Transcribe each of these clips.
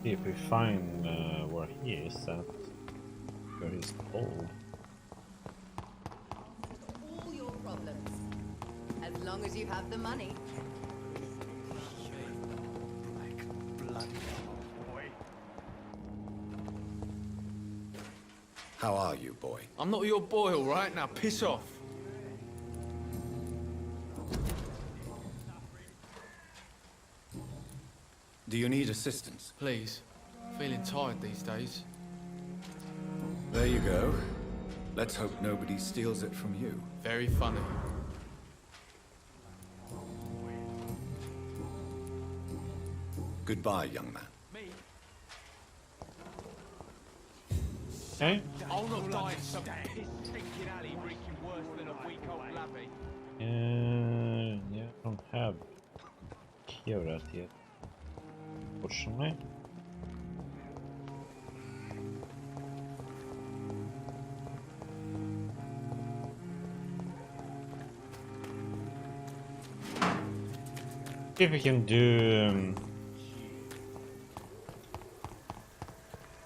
See if we find where he is at, where he's called. All your problems, as long as you have the money. Bloody boy. How are you, boy? I'm not your boy, all right? Now piss off. Do you need assistance? Please. Feeling tired these days. There you go. Let's hope nobody steals it from you. Very funny. Goodbye, young man. Okay. I'll not die in some stinking alley reeking worse than a week-old lavvy. Yeah, I don't have key of that yet. Fortunately. See if we can do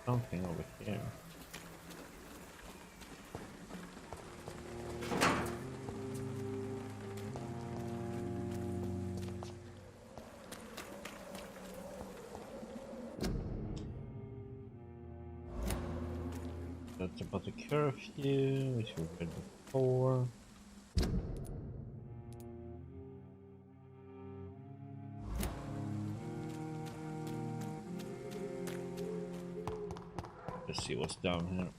something over here. That's about the curfew, which we read before. Let's see what's down here.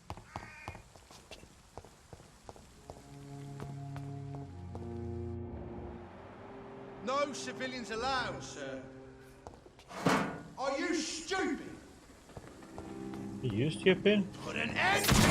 No civilians allowed, sir. Are you stupid? Are you stupid? Put an end to you!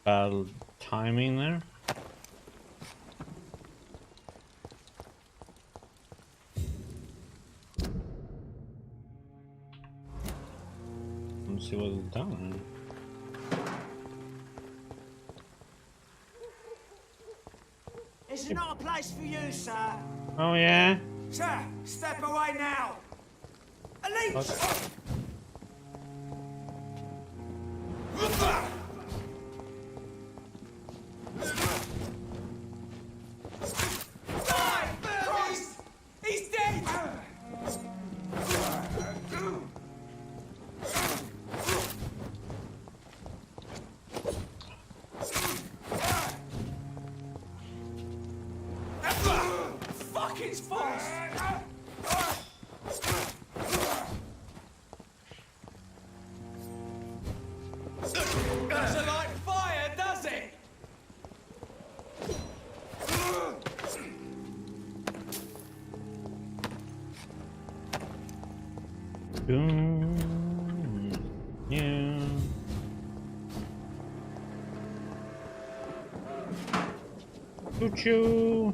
Bad timing there. Let's see what's down here. This is not a place for you, sir. Oh yeah? Sir, step away now. A leech! What? Die! Christ! He's dead! Fuck his false! Doesn't like fire, does it? Yeah. Choo-choo.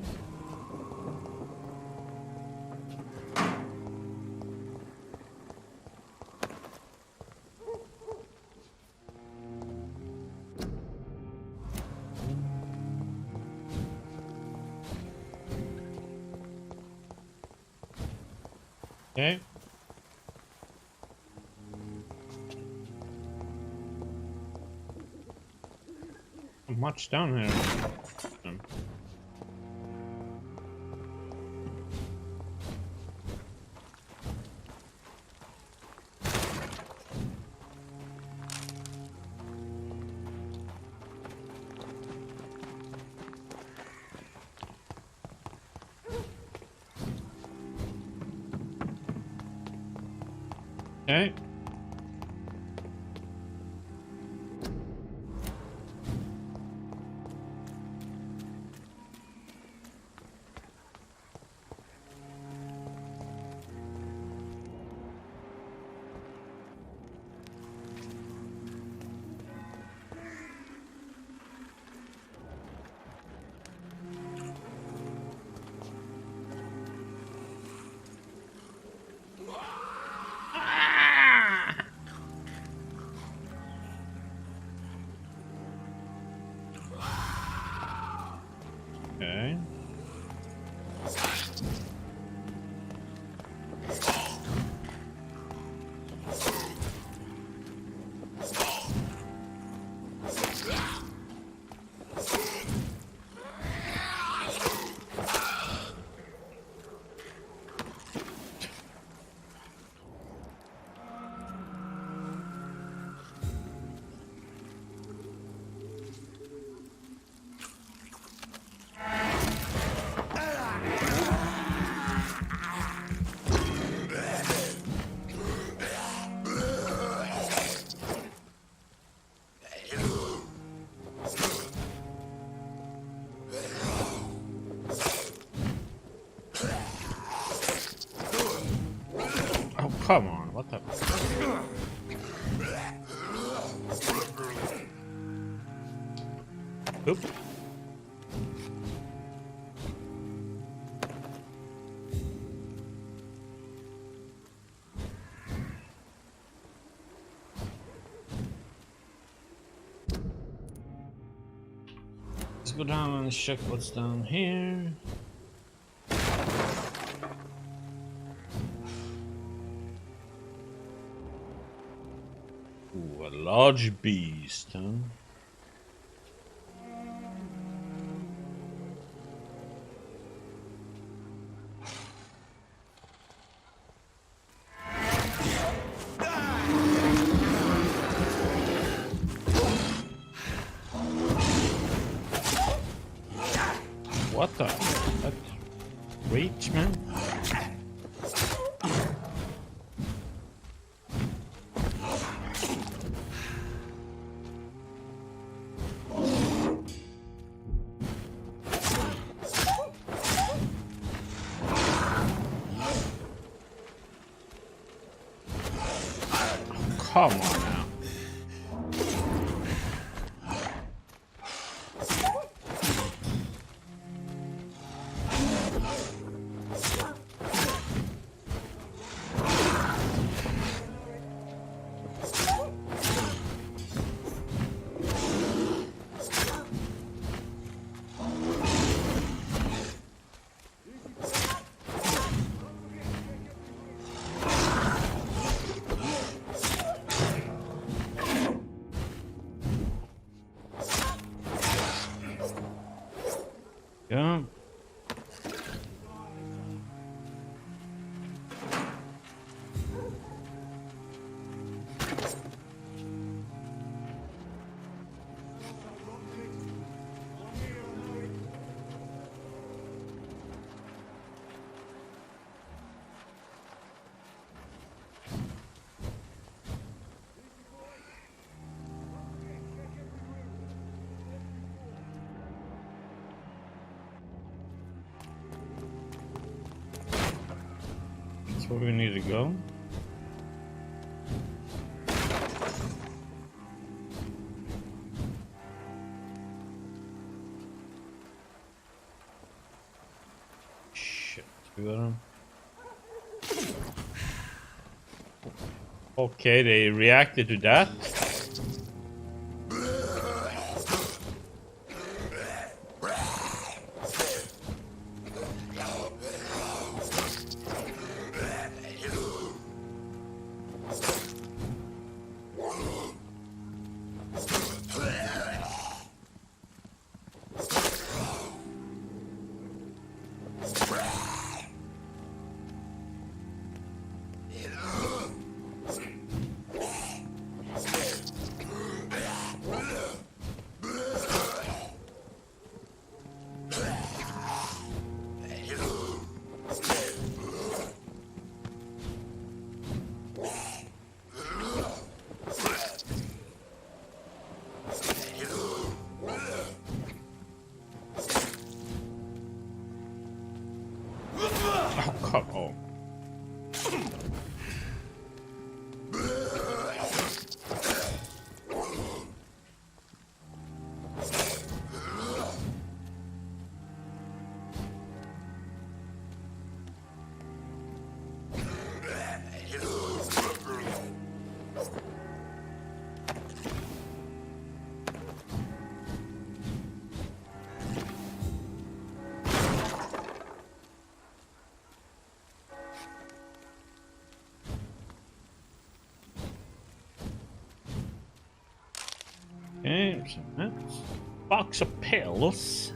Okay. Not much down here. Okay. come on, what the? Oop. Let's go down and check what's down here. Ooh, a large beast, huh? What the? That reach, man? Come on now. Yeah. That's where we need to go. Shit, we got him. Okay, they reacted to that. Oh, come on. Okay, so that's box of pills.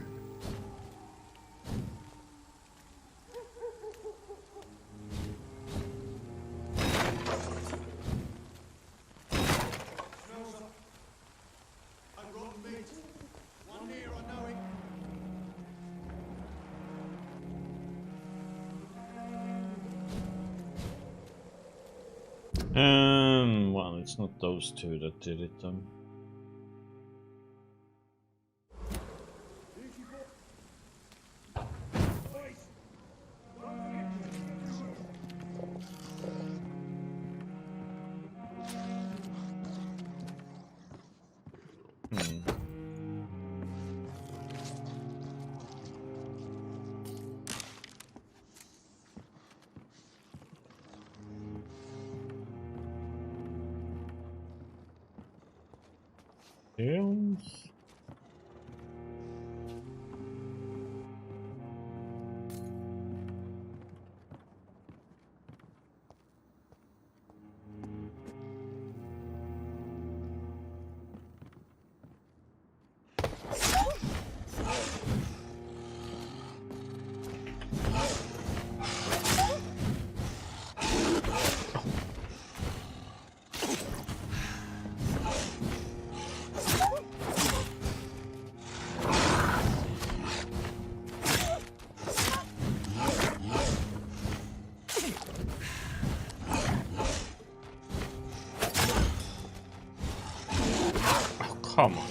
Well, it's not those two that did it, Yes. Come on.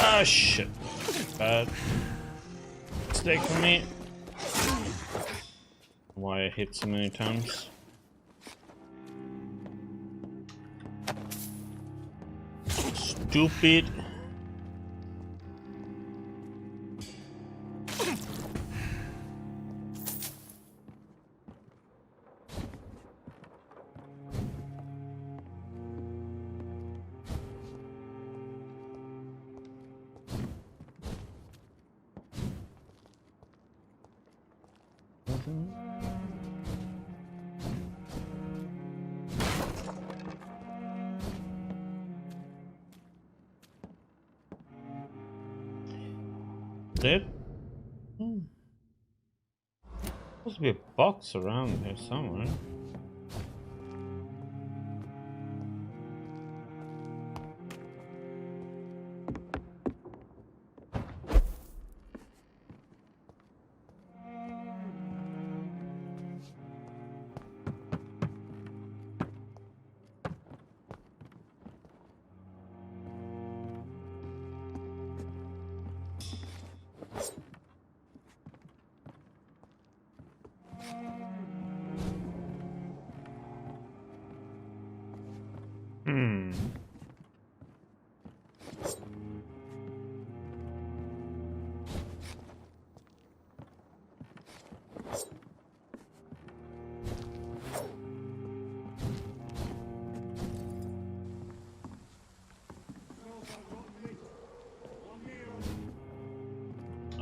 Ah, shit. Bad mistake for me. Why I hit so many times. Stupid. There supposed to be a box around here somewhere.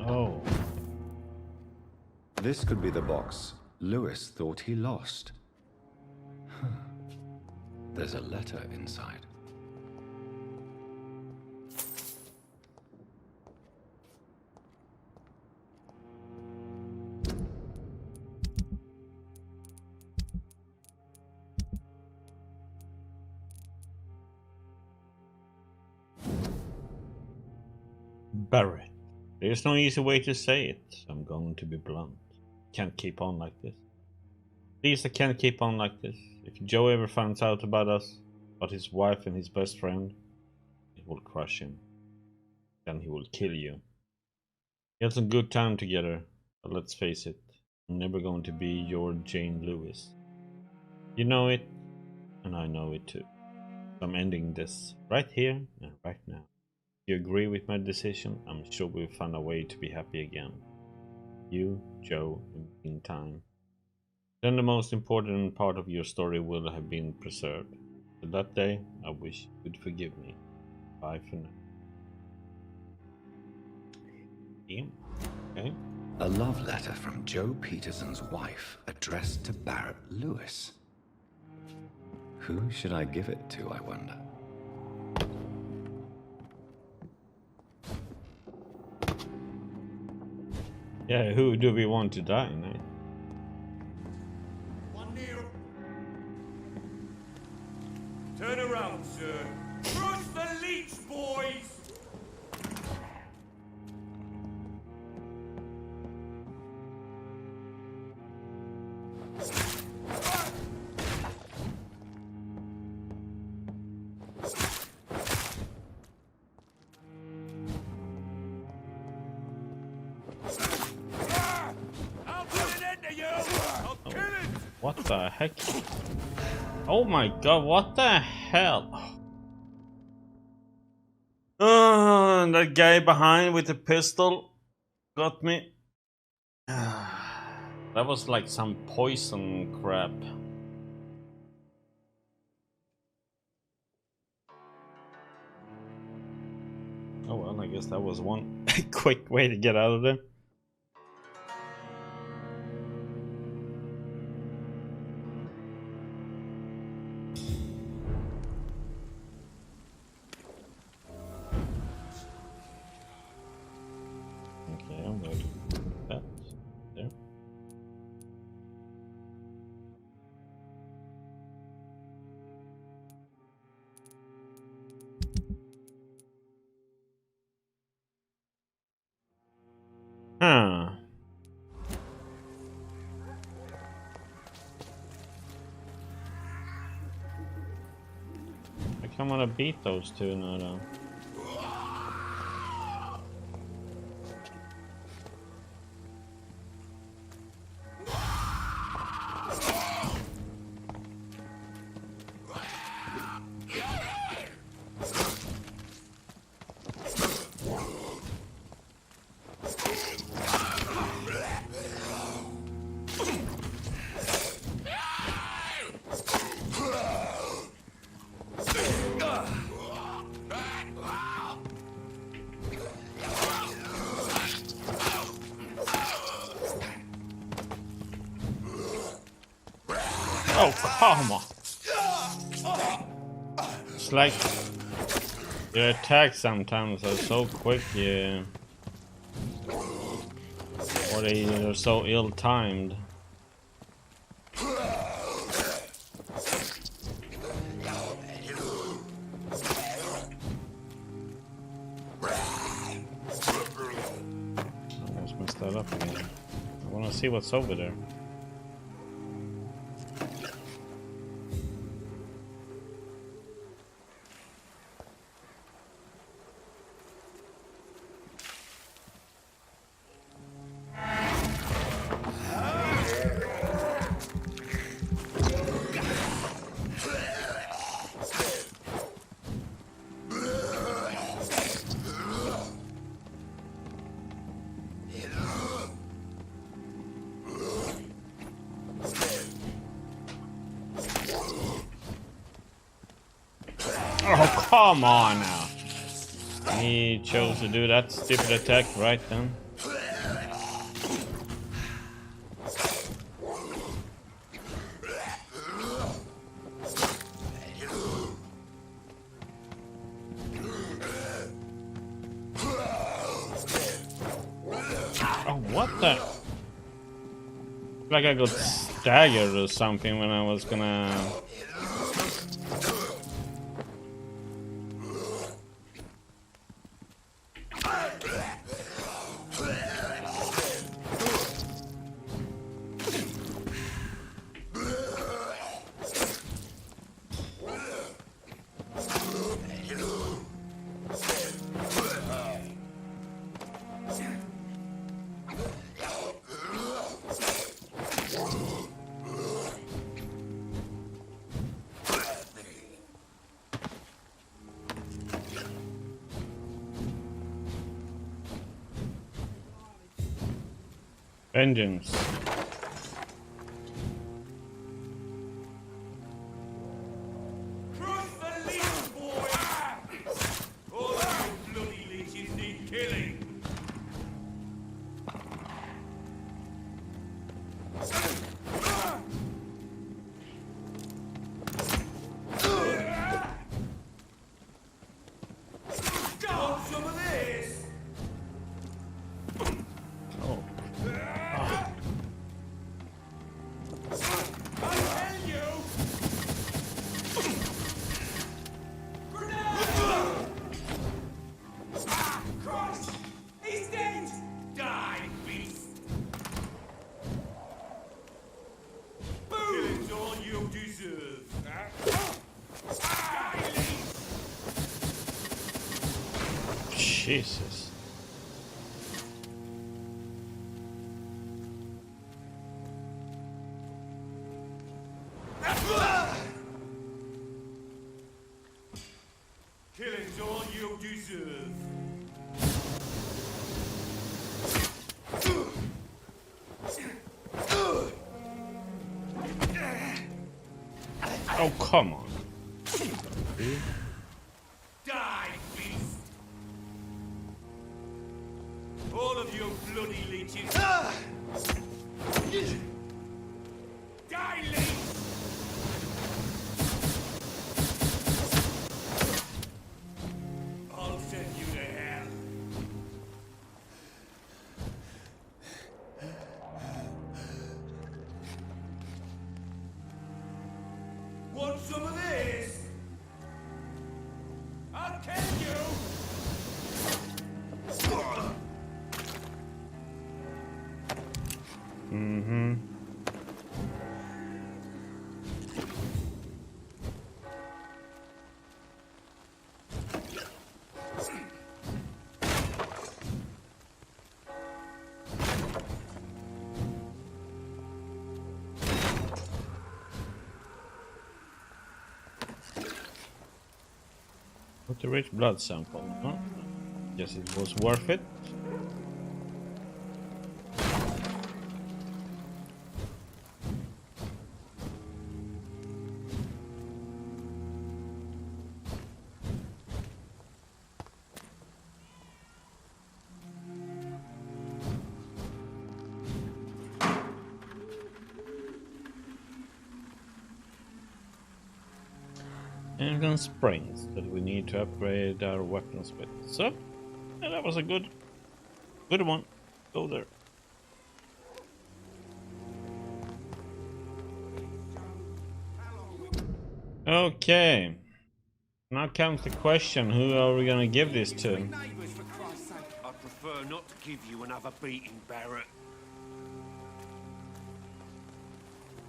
Oh. This could be the box Lewis thought he lost. There's a letter inside. Barry. There's no easy way to say it. I'm going to be blunt. Can't keep on like this. Please, I can't keep on like this. If Joe ever finds out about us, about his wife and his best friend, it will crush him. Then he will kill you. We had some good time together, but let's face it, I'm never going to be your Jane Lewis. You know it, and I know it too. So I'm ending this right here and right now. If you agree with my decision, I'm sure we'll find a way to be happy again. You, Joe, in the meantime. Then the most important part of your story will have been preserved. So that day, I wish you would forgive me. Bye for now. Yeah. Okay. A love letter from Joe Peterson's wife addressed to Barrett Lewis. Who should I give it to, I wonder? Yeah, who do we want to die, mate? 1-0. Turn around, sir. Crush the leech, boys! I'll put an end to you! I'll kill it! What the heck? Oh my god, what the hell? That guy behind with the pistol got me. That was like some poison crap. Oh well, I guess that was one quick way to get out of there. Okay, I'm ready. That there. Huh. I kind of want to beat those two now, though. Oh, come on. It's like your attacks sometimes are so quick, yeah. Or they're so ill-timed. Almost messed that up again. I want to see what's over there. Oh, come on now. He chose to do that stupid attack right then. Oh, what the? Like I got staggered or something when I was gonna... Vengeance. Crush the leech, boy! All you bloody leeches need killing! Got some of this! Oh. I tell you! Christ! He's dead! Die, beast! Jesus. Killing's all you deserve. Oh, come on. Die, beast! All of you bloody leeches! Die, leech! I'll send you to hell. Want some of this? I'll kill you! Mm-hmm. With the rich blood sample, huh? Guess it was worth it. Engine springs that we need to upgrade our weapons with. So, yeah, that was a good one. Go there. Okay. Now comes the question: who are we gonna give this to? Neighbours, for Christ's sake. I'd prefer not to give you another beating, Barrett.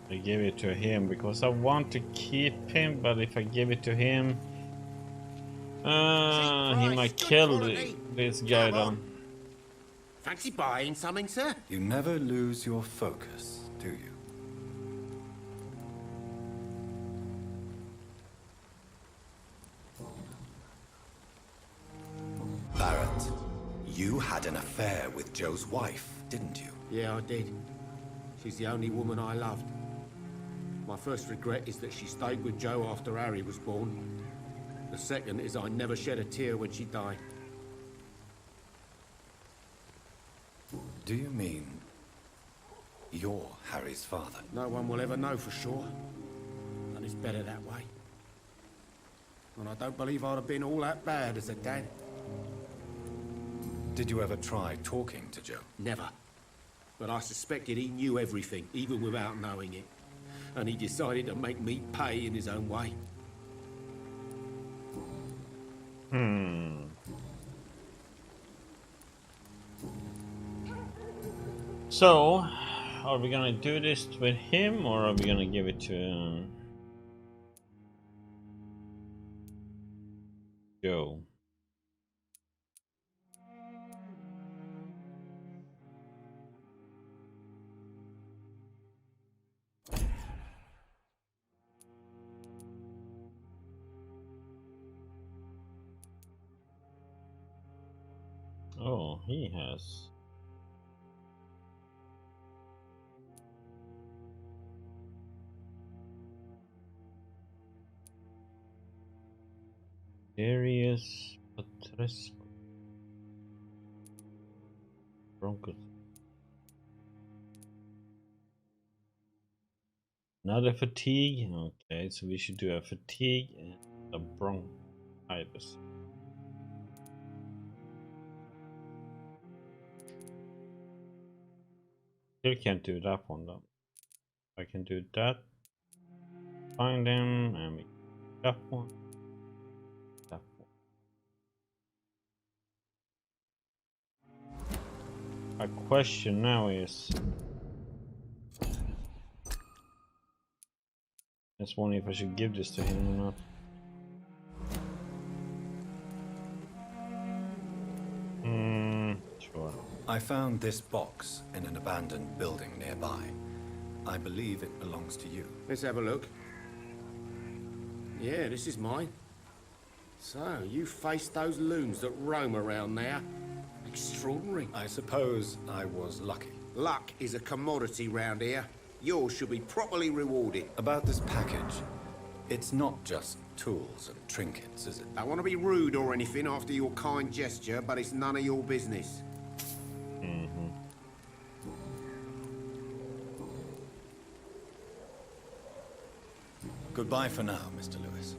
I give it to him because I want to keep him, but if I give it to him, he might kill this guy down. Fancy buying something, sir? You never lose your focus, do you? Barrett, you had an affair with Joe's wife, didn't you? Yeah, I did. She's the only woman I loved. My first regret is that she stayed with Joe after Harry was born. The second is I never shed a tear when she died. Do you mean you're Harry's father? No one will ever know for sure. And it's better that way. And I don't believe I'd have been all that bad as a dad. Did you ever try talking to Joe? Never. But I suspected he knew everything, even without knowing it. And he decided to make me pay in his own way. So, are we gonna do this with him, or are we gonna give it to Joe? Oh, he has. Darius Patrescu. Broncos. Another fatigue. Okay, so we should do a fatigue and a bronchitis. Still can't do that one though. I can do that. Find them and we that one. That one. My question now is, just wondering if I should give this to him or not. I found this box in an abandoned building nearby. I believe it belongs to you. Let's have a look. Yeah, this is mine. So, you faced those loons that roam around there. Extraordinary. I suppose I was lucky. Luck is a commodity round here. Yours should be properly rewarded. About this package, it's not just tools and trinkets, is it? I want to be rude or anything after your kind gesture, but it's none of your business. Goodbye for now, Mr. Lewis.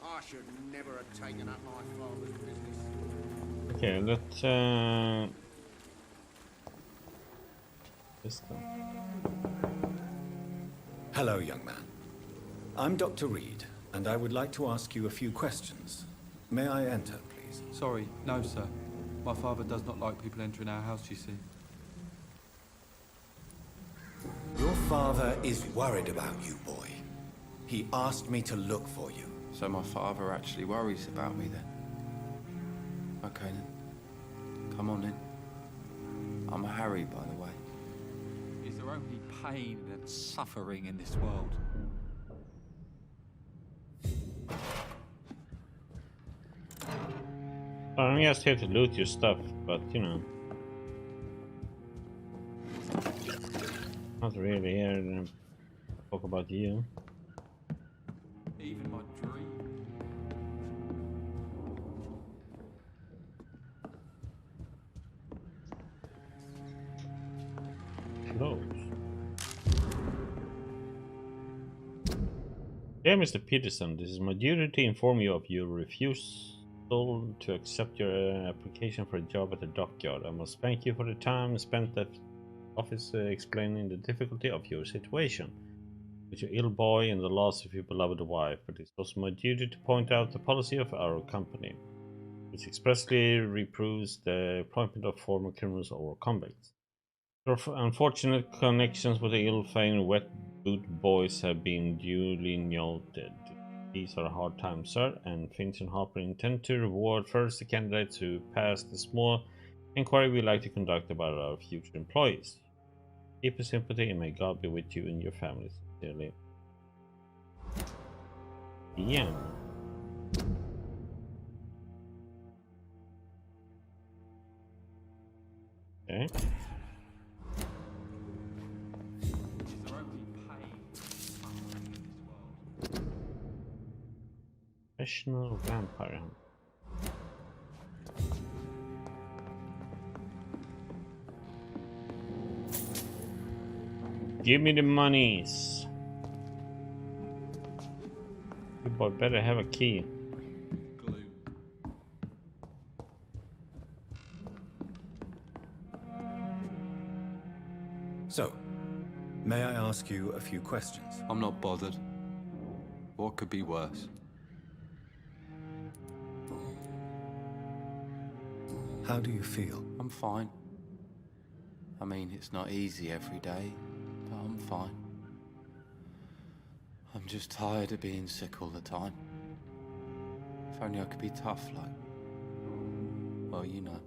I should never have taken up my father's business. Okay, let's this one. Hello, young man. I'm Dr. Reed, and I would like to ask you a few questions. May I enter, please? Sorry, no, sir. My father does not like people entering our house, you see. Your father is worried about you, boy. He asked me to look for you. So my father actually worries about me then? Okay then. Come on in. I'm Harry, by the way. Is there only pain and suffering in this world? I'm just here to loot your stuff, but you know. Not really here to talk about you. Even my dream. Close. Dear Mr. Peterson, this is my duty to inform you of your refusal to accept your application for a job at the dockyard. I must thank you for the time spent at office explaining the difficulty of your situation with your ill boy and the loss of your beloved wife, but it's also my duty to point out the policy of our company, which expressly reproves the appointment of former criminals or convicts. Your unfortunate connections with the ill-famed wet boot boys have been duly noted. These are hard times, sir, and Finch and Harper intend to reward first the candidates who pass the small inquiry we like to conduct about our future employees. Keep your sympathy and may God be with you and your families. Sincerely. Yeah. Okay. Is there only pain and suffering in this world? Professional vampire. Give me the monies. You boy better have a key. Glue. So, may I ask you a few questions? I'm not bothered. What could be worse? How do you feel? I'm fine. I mean, it's not easy every day, but I'm fine. I'm just tired of being sick all the time. If only I could be tough like... well, you know.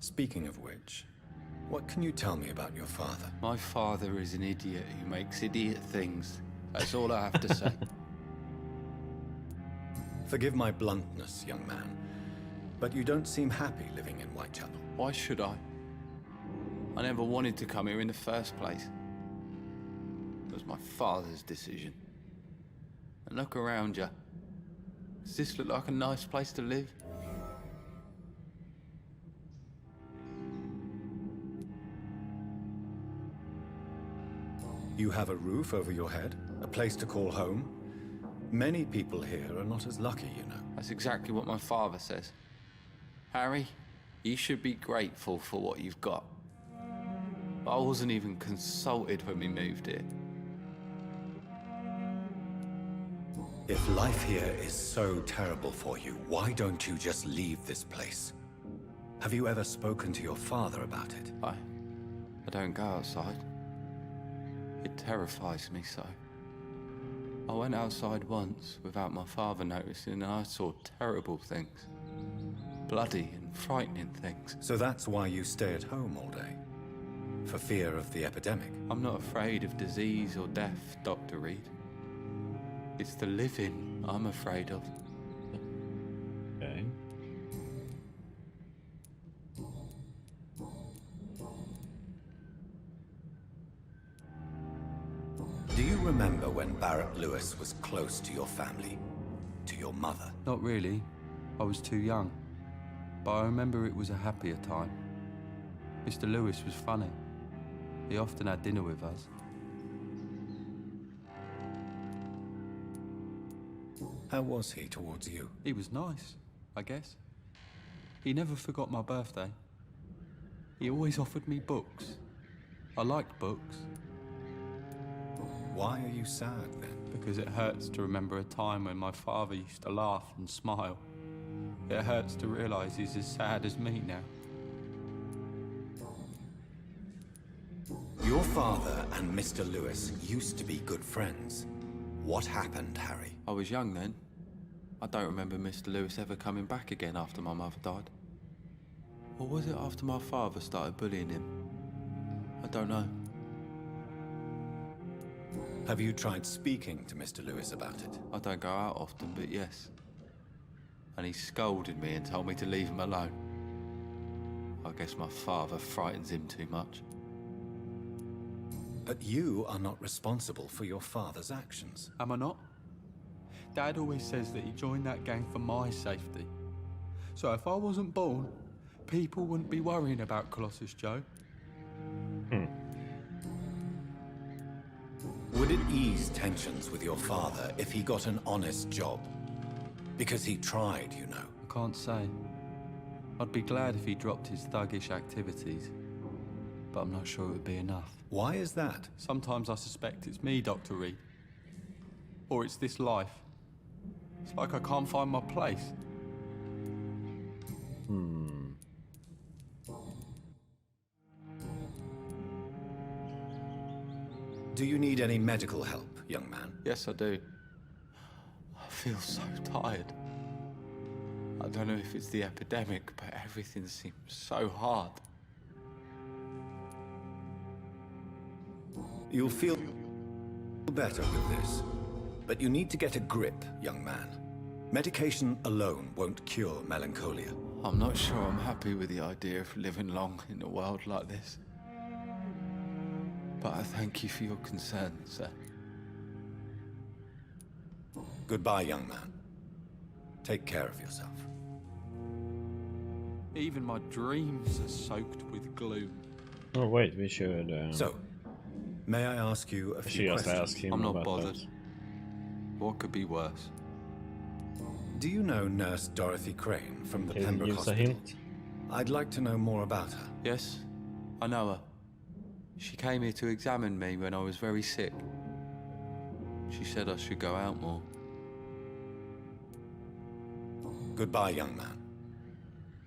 Speaking of which, what can you tell me about your father? My father is an idiot who makes idiot things. That's all I have to say. Forgive my bluntness, young man, but you don't seem happy living in Whitechapel. Why should I? I never wanted to come here in the first place. It was my father's decision. And look around you. Does this look like a nice place to live? You have a roof over your head, a place to call home. Many people here are not as lucky, you know. That's exactly what my father says. Harry, you should be grateful for what you've got. But I wasn't even consulted when we moved here. If life here is so terrible for you, why don't you just leave this place? Have you ever spoken to your father about it? I don't go outside. It terrifies me so. I went outside once without my father noticing and I saw terrible things. Bloody and frightening things. So that's why you stay at home all day? For fear of the epidemic? I'm not afraid of disease or death, Dr. Reed. It's the living I'm afraid of. Okay. Do you remember when Barrett Lewis was close to your family? To your mother? Not really. I was too young. But I remember it was a happier time. Mr. Lewis was funny. He often had dinner with us. How was he towards you? He was nice, I guess. He never forgot my birthday. He always offered me books. I liked books. Why are you sad then? Because it hurts to remember a time when my father used to laugh and smile. It hurts to realise he's as sad as me now. Your father and Mr. Lewis used to be good friends. What happened, Harry? I was young then. I don't remember Mr. Lewis ever coming back again after my mother died. Or was it after my father started bullying him? I don't know. Have you tried speaking to Mr. Lewis about it? I don't go out often, but yes. And he scolded me and told me to leave him alone. I guess my father frightens him too much. But you are not responsible for your father's actions. Am I not? Dad always says that he joined that gang for my safety. So if I wasn't born, people wouldn't be worrying about Colossus Joe. Would it ease tensions with your father if he got an honest job? Because he tried, you know. I can't say. I'd be glad if he dropped his thuggish activities, but I'm not sure it would be enough. Why is that? Sometimes I suspect it's me, Dr. Reed. Or it's this life. It's like I can't find my place. Do you need any medical help, young man? Yes, I do. I feel so tired. I don't know if it's the epidemic, but everything seems so hard. You'll feel better with this. But you need to get a grip, young man. Medication alone won't cure melancholia. I'm not sure I'm happy with the idea of living long in a world like this. But I thank you for your concern, sir. Goodbye, young man. Take care of yourself. Even my dreams are soaked with gloom. Oh wait, we should. So, may I ask you a few Ask questions? him I'm not about bothered. that. What could be worse? Do you know Nurse Dorothy Crane from the Can you Pembroke give us a Hospital? hint? I'd like to know more about her. Yes, I know her. She came here to examine me when I was very sick. She said I should go out more. Goodbye, young man.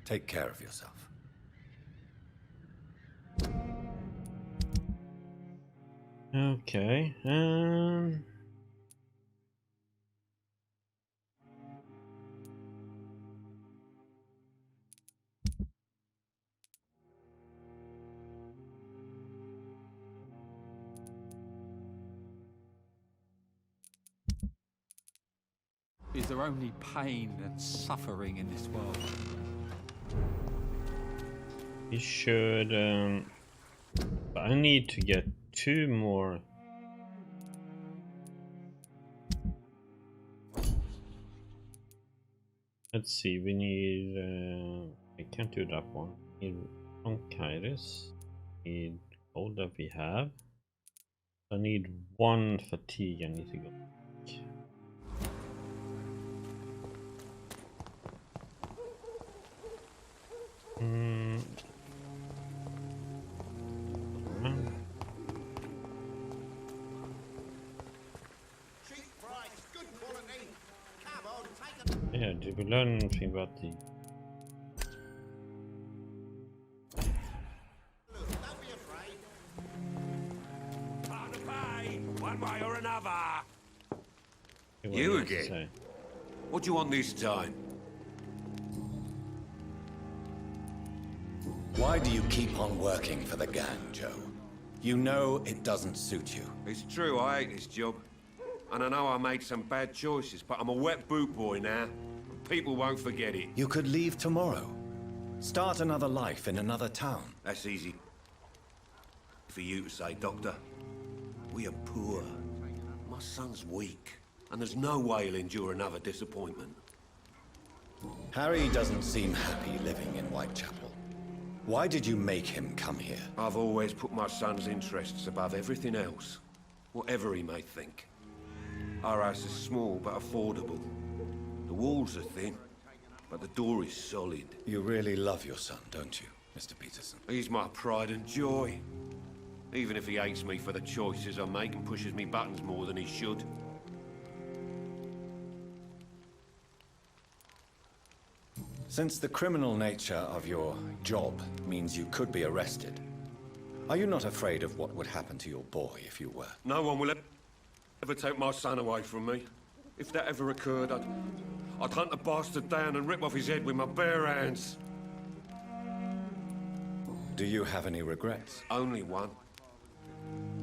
Take care of yourself. Okay. Is there only pain and suffering in this world? We should. I need to get 2 more. Let's see. We need. I can't do that one. We need bronchitis. We need all that we have. I need 1 fatigue. I need to go. Cheap price, good quality. Come on, take a... Yeah, did we learn anything about the... Look, don't be afraid. Part to pay, one way or another. See what You he has to again? say. What do you want this time? Why do you keep on working for the gang, Joe? You know it doesn't suit you. It's true, I hate this job. And I know I made some bad choices, but I'm a wet boot boy now. And people won't forget it. You could leave tomorrow. Start another life in another town. That's easy for you to say, Doctor. We are poor. My son's weak. And there's no way he'll endure another disappointment. Harry doesn't seem happy living in Whitechapel. Why did you make him come here? I've always put my son's interests above everything else. Whatever he may think. Our house is small but affordable. The walls are thin, but the door is solid. You really love your son, don't you, Mr. Peterson? He's my pride and joy. Even if he hates me for the choices I make and pushes me buttons more than he should. Since the criminal nature of your job means you could be arrested, are you not afraid of what would happen to your boy if you were? No one will ever take my son away from me. If that ever occurred, I'd hunt the bastard down and rip off his head with my bare hands. Do you have any regrets? Only one.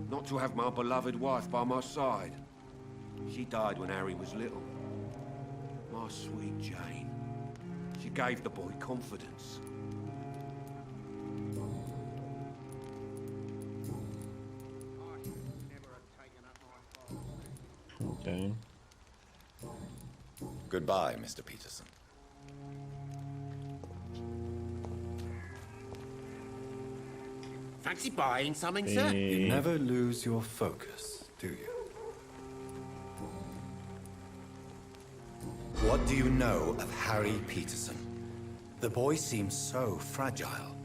Not to have my beloved wife by my side. She died when Harry was little. My sweet Jane. She gave the boy confidence. Okay. Goodbye, Mr. Peterson. Fancy buying something, sir? You never lose your focus, do you? What do you know of Harry Peterson? The boy seems so fragile.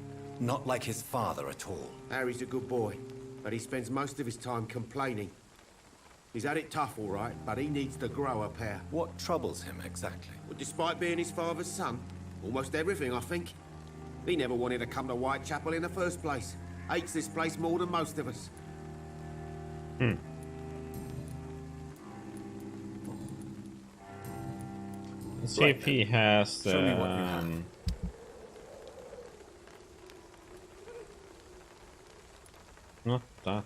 Not like his father at all. Harry's a good boy, but he spends most of his time complaining. He's had it tough, all right, but he needs to grow a pair. What troubles him exactly? Well, despite being his father's son, almost everything, I think. He never wanted to come to Whitechapel in the first place. Hates this place more than most of us. Let's see if he has Show me what you have. Not that.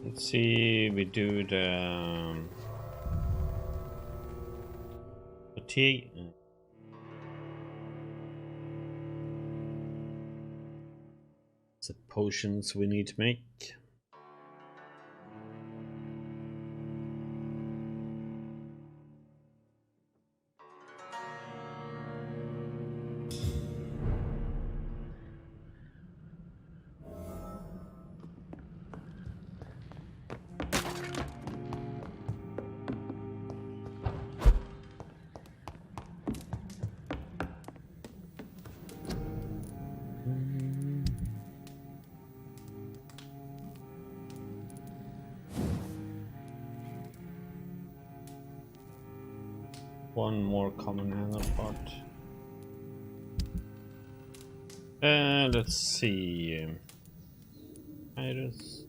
Let's see, we do the fatigue. The potions we need to make. One more common handle part. Let's see. Iris.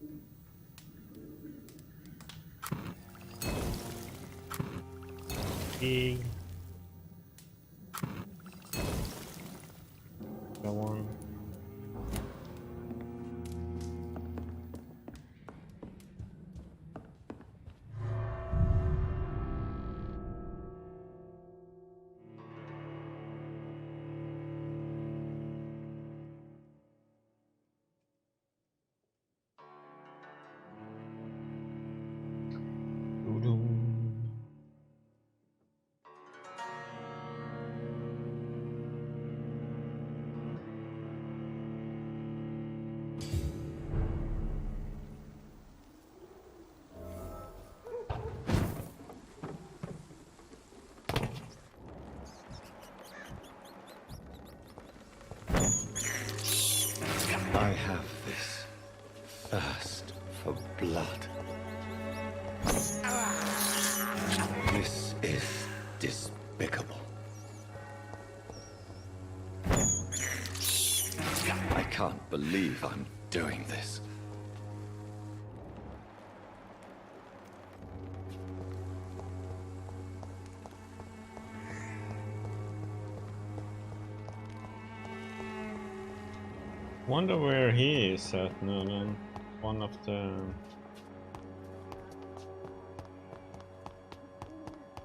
E. Go on. is despicable. I can't believe I'm doing this. Wonder where he is at now then. One of the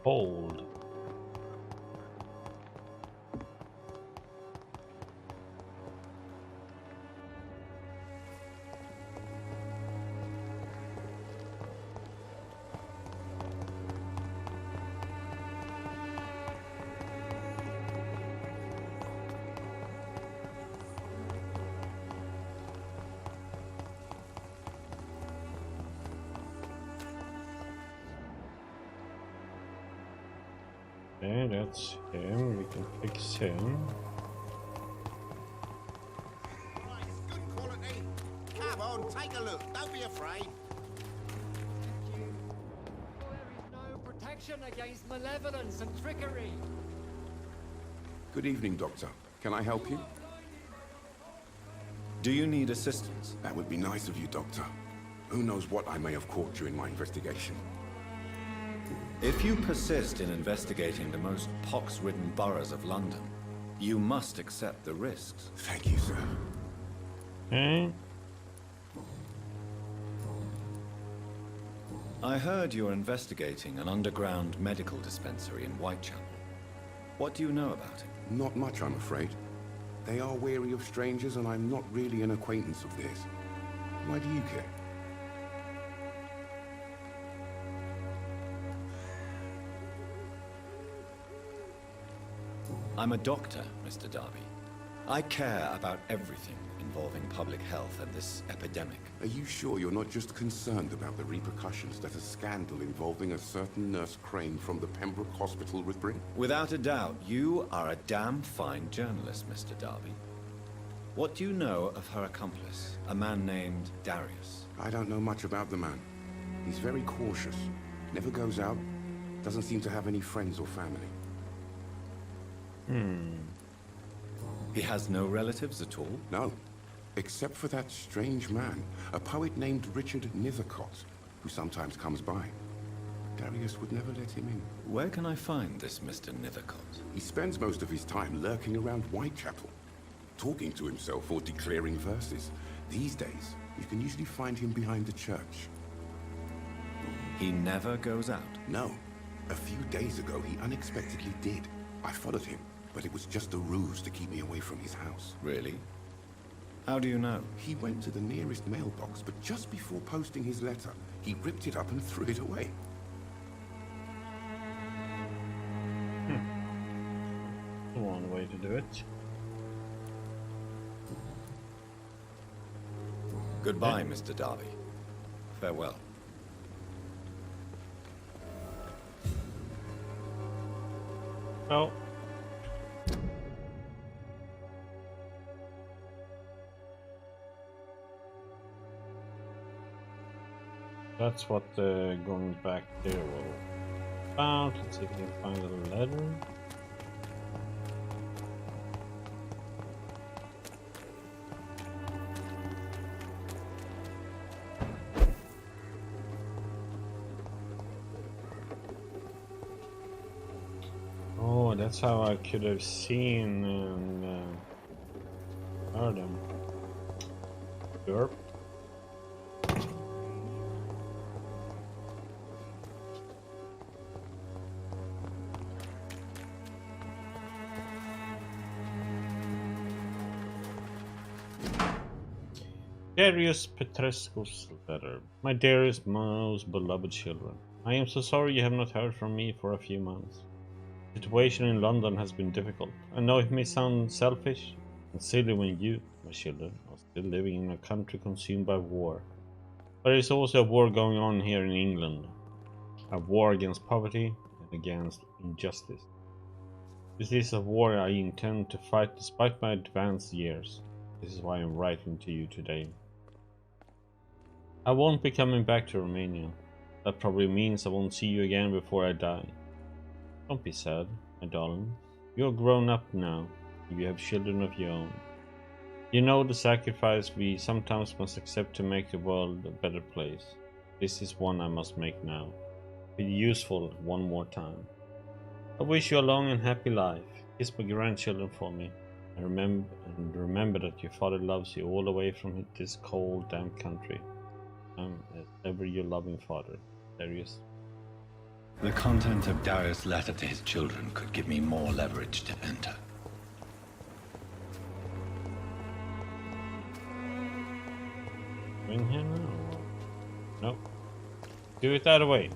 hold. Okay, that's him. We can fix him. Right, good quality. Come on, take a look. Don't be afraid. There is no protection against malevolence and trickery. Good evening, Doctor. Can I help you? Do you need assistance? That would be nice of you, Doctor. Who knows what I may have caught during my investigation. If you persist in investigating the most pox-ridden boroughs of London, you must accept the risks. Thank you, sir. Okay. I heard you're investigating an underground medical dispensary in Whitechapel. What do you know about it? Not much, I'm afraid. They are wary of strangers, and I'm not really an acquaintance of theirs. Why do you care? I'm a doctor, Mr. Darby. I care about everything involving public health and this epidemic. Are you sure you're not just concerned about the repercussions that a scandal involving a certain Nurse Crane from the Pembroke Hospital would bring? Without a doubt, you are a damn fine journalist, Mr. Darby. What do you know of her accomplice, a man named Darius? I don't know much about the man. He's very cautious, never goes out, doesn't seem to have any friends or family. He has no relatives at all? No, except for that strange man, a poet named Richard Nethercott, who sometimes comes by. Darius would never let him in. Where can I find this Mr. Nethercott? He spends most of his time lurking around Whitechapel, talking to himself or declaring verses. These days, you can usually find him behind the church. He never goes out? No. A few days ago, he unexpectedly did. I followed him, but it was just a ruse to keep me away from his house. Really? How do you know? He went to the nearest mailbox, but just before posting his letter, he ripped it up and threw it away. One way to do it. Goodbye, Mr. Darby. Farewell. Oh. That's what going back there will about. Let's see if we can find a letter. Oh, that's how I could have seen and heard him. Derp. Darius Petrescu's letter. My dearest, most beloved children, I am so sorry you have not heard from me for a few months. The situation in London has been difficult. I know it may sound selfish and silly when you, my children, are still living in a country consumed by war. But there is also a war going on here in England. A war against poverty and against injustice. This is a war I intend to fight despite my advanced years. This is why I'm writing to you today. I won't be coming back to Romania. That probably means I won't see you again before I die. Don't be sad, my darling. You're grown up now. You have children of your own. You know the sacrifice we sometimes must accept to make the world a better place. This is one I must make now. Be useful one more time. I wish you a long and happy life. Kiss my grandchildren for me. And remember that your father loves you all the way from this cold, damp country. Ever your loving father, Darius. The content of Darius' letter to his children could give me more leverage to enter. Ring him now? Nope. Do it that way.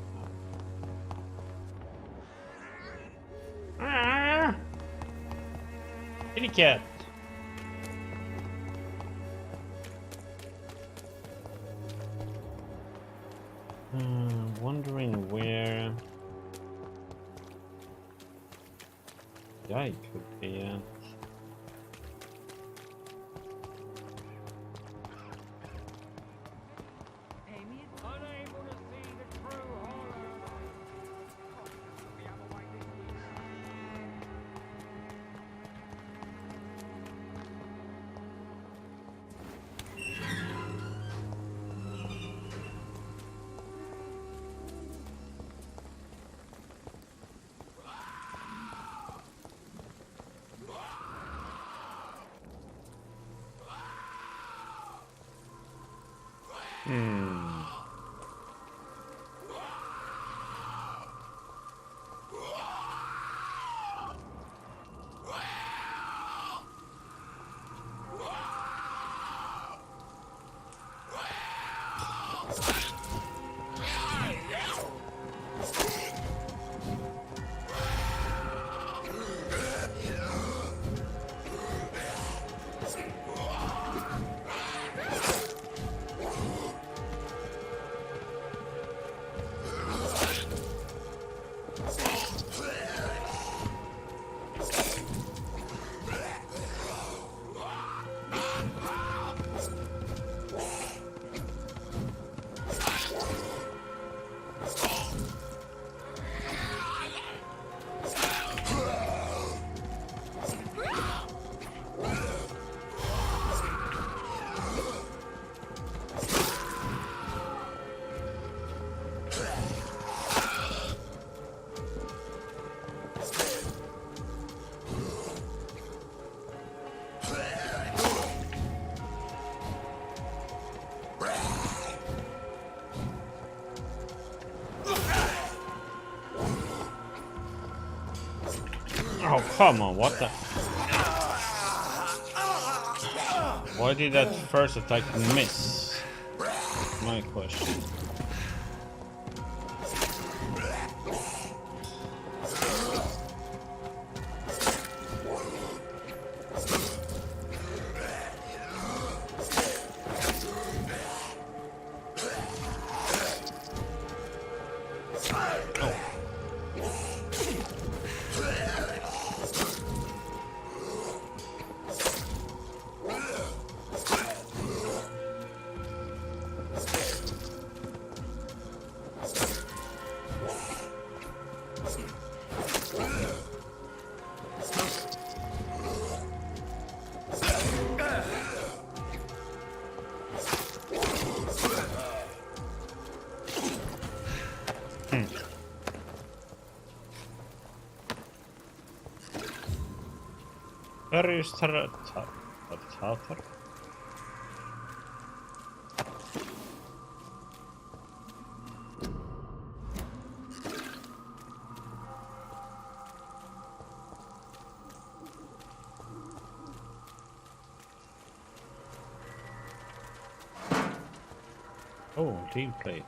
Ah! Kitty cat. Wondering where guy could be at. Oh, come on, what the? Why did that first attack miss? My question. Where is Tatar? Oh, team plate.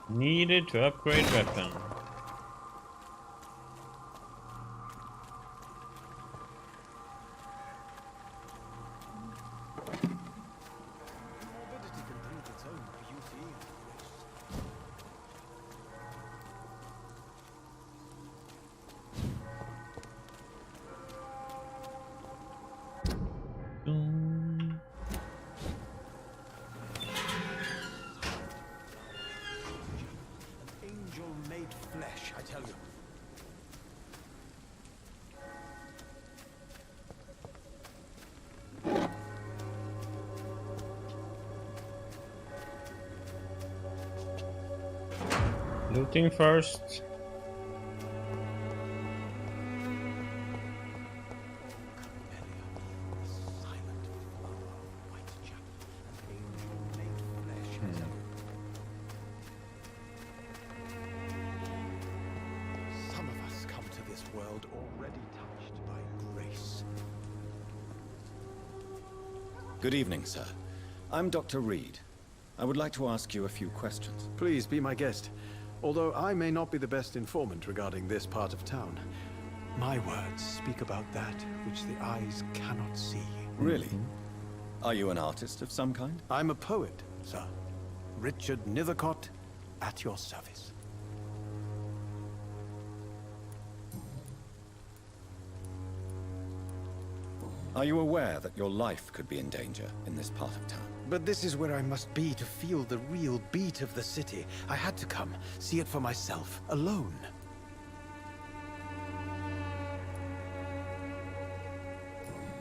Needed to upgrade weapon. Looting first. Some of us come to this world already touched by grace. Good evening, sir. I'm Dr. Reed. I would like to ask you a few questions. Please be my guest. Although I may not be the best informant regarding this part of town, my words speak about that which the eyes cannot see. Really? Are you an artist of some kind? I'm a poet, sir. Richard Nethercott, at your service. Are you aware that your life could be in danger in this part of town? But this is where I must be to feel the real beat of the city. I had to come, see it for myself, alone.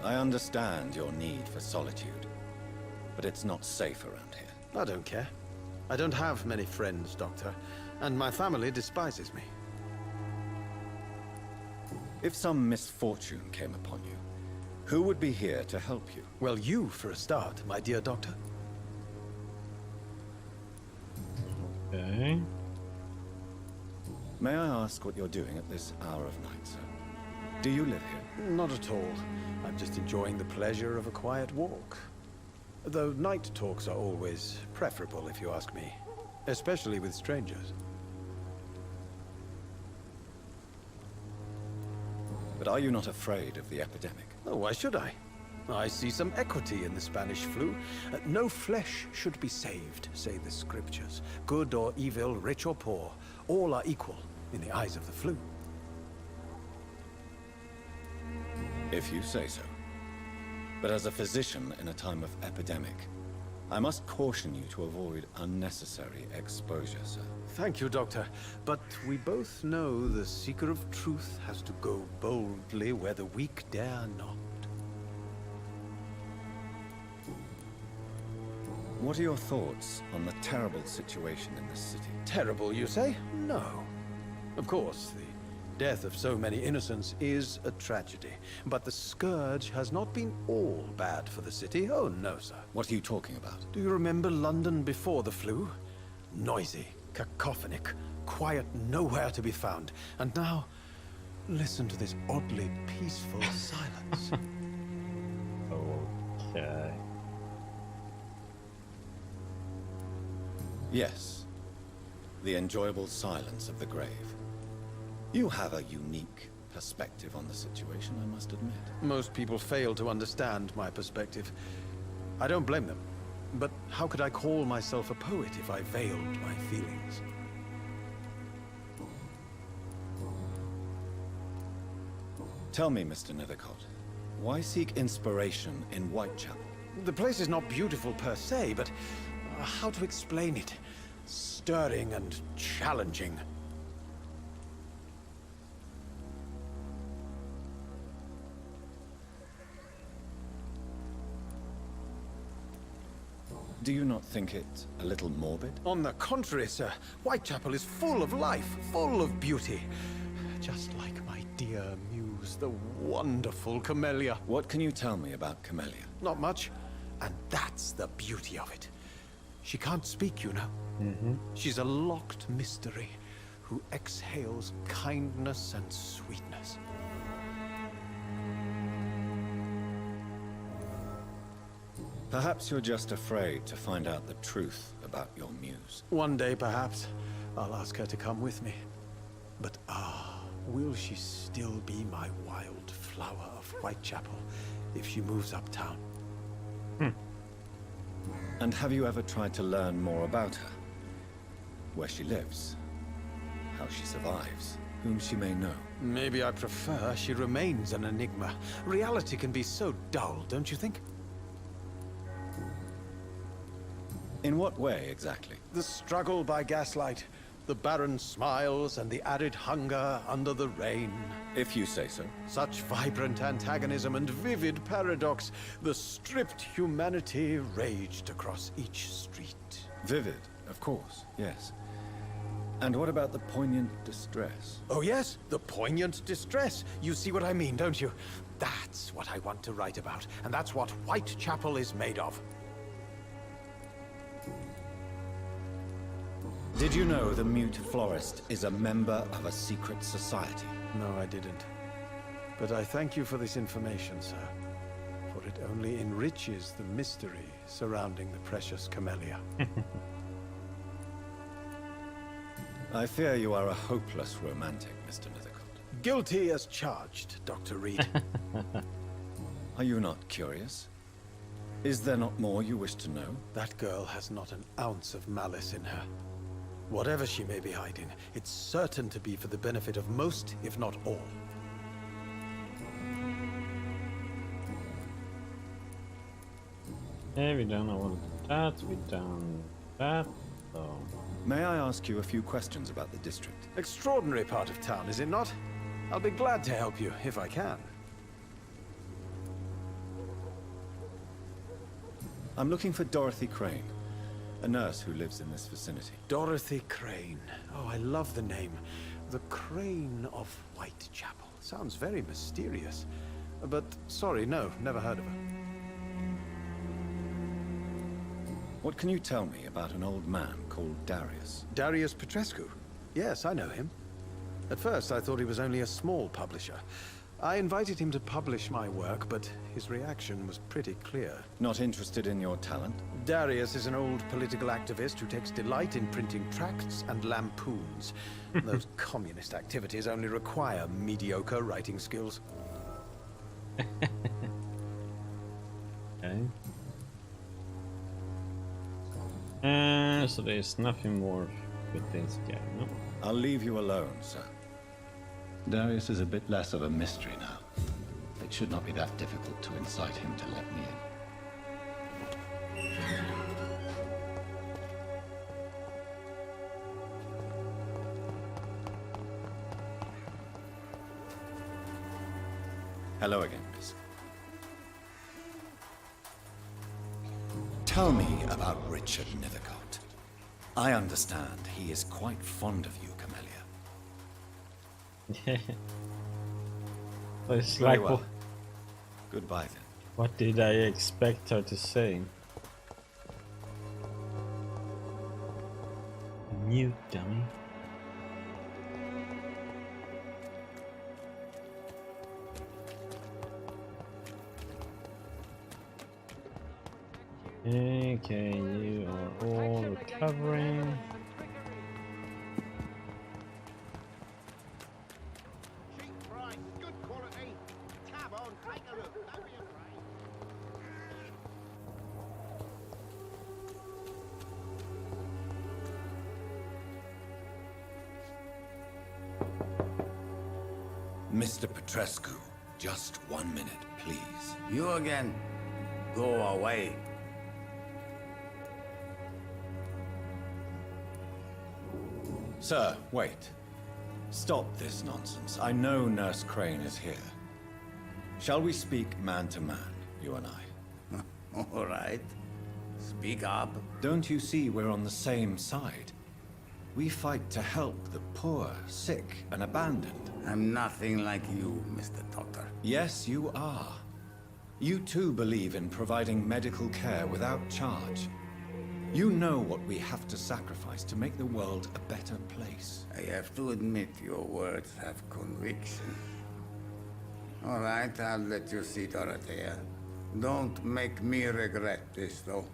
I understand your need for solitude, but it's not safe around here. I don't care. I don't have many friends, Doctor, and my family despises me. If some misfortune came upon you, who would be here to help you? Well, you for a start, my dear Doctor. Okay. May I ask what you're doing at this hour of night, sir? Do you live here? Not at all. I'm just enjoying the pleasure of a quiet walk. Though night talks are always preferable, if you ask me. Especially with strangers. But are you not afraid of the epidemic? Oh, why should I? I see some equity in the Spanish flu. No flesh should be saved, say the scriptures. Good or evil, rich or poor, all are equal in the eyes of the flu. If you say so. But as a physician in a time of epidemic, I must caution you to avoid unnecessary exposure, sir. Thank you, Doctor. But we both know the seeker of truth has to go boldly where the weak dare not. What are your thoughts on the terrible situation in this city? Terrible, you say? No. Of course, the death of so many innocents is a tragedy. But the scourge has not been all bad for the city. Oh, no, sir. What are you talking about? Do you remember London before the flu? Noisy, cacophonic, quiet nowhere to be found. And now, listen to this oddly peaceful silence. Okay. Yes. The enjoyable silence of the grave. You have a unique perspective on the situation, I must admit. Most people fail to understand my perspective. I don't blame them. But how could I call myself a poet if I veiled my feelings? Tell me, Mr. Nethercott, why seek inspiration in Whitechapel? The place is not beautiful per se, but how to explain it? Stirring and challenging. Do you not think it a little morbid? On the contrary, sir. Whitechapel is full of life, full of beauty. Just like my dear muse, the wonderful Camellia. What can you tell me about Camellia? Not much. And that's the beauty of it. She can't speak, you know. She's a locked mystery who exhales kindness and sweetness. Perhaps you're just afraid to find out the truth about your muse. One day, perhaps, I'll ask her to come with me. But will she still be my wild flower of Whitechapel if she moves uptown? And have you ever tried to learn more about her? Where she lives? How she survives? Whom she may know? Maybe I prefer she remains an enigma. Reality can be so dull, don't you think? In what way, exactly? The struggle by gaslight, the barren smiles and the arid hunger under the rain. If you say so. Such vibrant antagonism and vivid paradox. The stripped humanity raged across each street. Vivid, of course, yes. And what about the poignant distress? Oh yes, the poignant distress. You see what I mean, don't you? That's what I want to write about, and that's what Whitechapel is made of. Did you know the Mute Florist is a member of a secret society? No, I didn't. But I thank you for this information, sir. For it only enriches the mystery surrounding the precious camellia. I fear you are a hopeless romantic, Mr. Nethercourt. Guilty as charged, Dr. Reed. Are you not curious? Is there not more you wish to know? That girl has not an ounce of malice in her. Whatever she may be hiding, it's certain to be for the benefit of most, if not all. Yeah, we done all of that, we done that, so... May I ask you a few questions about the district? Extraordinary part of town, is it not? I'll be glad to help you, if I can. I'm looking for Dorothy Crane, a nurse who lives in this vicinity. Dorothy Crane. Oh, I love the name. The Crane of Whitechapel. Sounds very mysterious. But, sorry, no, never heard of her. What can you tell me about an old man called Darius? Darius Petrescu? Yes, I know him. At first, I thought he was only a small publisher. I invited him to publish my work, but his reaction was pretty clear. Not interested in your talent? Darius is an old political activist who takes delight in printing tracts and lampoons. Those communist activities only require mediocre writing skills. Okay. So there's nothing more with this guy, no? I'll leave you alone, sir. Darius is a bit less of a mystery now. It should not be that difficult to incite him to let me in. Hello again, miss. Tell me about Richard Nethercourt. I understand he is quite fond of you, Camellia. It's Very like, well. Goodbye then. what did I expect her to say? Mute dummy. Okay, you are all recovering. Cheap price, good quality. Come on, take a look. Don't be afraid. Mr. Petrescu, just 1 minute, please. You again. Go away. Sir, wait. Stop this nonsense. I know Nurse Crane is here. Shall we speak man to man, you and I? All right. Speak up. Don't you see we're on the same side? We fight to help the poor, sick, and abandoned. I'm nothing like you, Mr. Doctor. Yes, you are. You too believe in providing medical care without charge. You know what we have to sacrifice to make the world a better place. I have to admit your words have conviction. All right, I'll let you see, Dorothea. Don't make me regret this, though.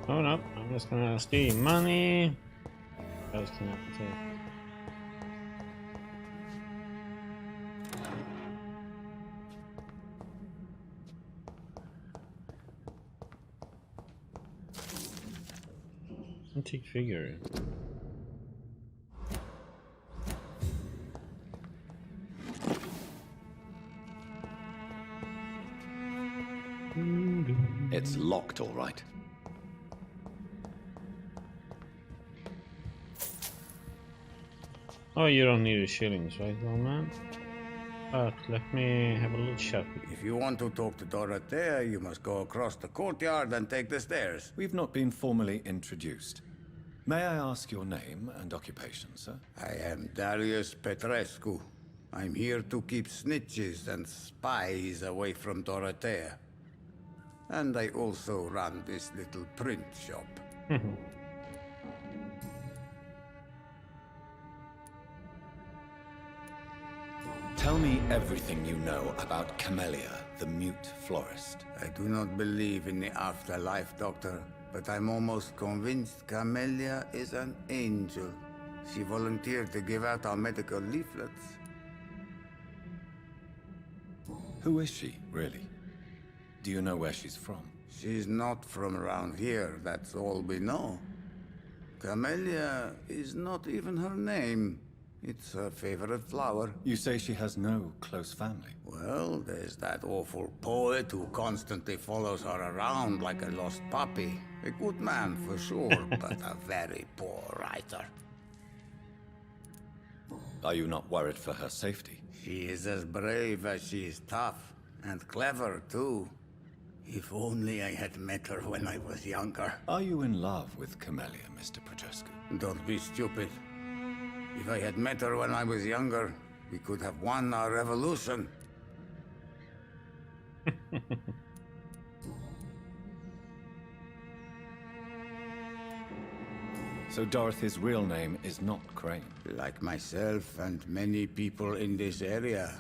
Oh no, I'm just gonna steal money. What else can I take? Antique figure. It's locked, all right. Oh, you don't need the shillings, right, old man? But let me have a little chat with you. If you want to talk to Dorothea, you must go across the courtyard and take the stairs. We've not been formally introduced. May I ask your name and occupation, sir? I am Darius Petrescu. I'm here to keep snitches and spies away from Dorothea. And I also run this little print shop. Tell me everything you know about Camellia, the mute florist. I do not believe in the afterlife, Doctor, but I'm almost convinced Camellia is an angel. She volunteered to give out our medical leaflets. Who is she, really? Do you know where she's from? She's not from around here, that's all we know. Camellia is not even her name. It's her favorite flower. You say she has no close family? Well, there's that awful poet who constantly follows her around like a lost puppy. A good man for sure, but a very poor writer. Are you not worried for her safety? She is as brave as she is tough, and clever too. If only I had met her when I was younger. Are you in love with Camellia, Mr. Petrescu? Don't be stupid. If I had met her when I was younger, we could have won our revolution. So Dorothy's real name is not Crane? Like myself and many people in this area.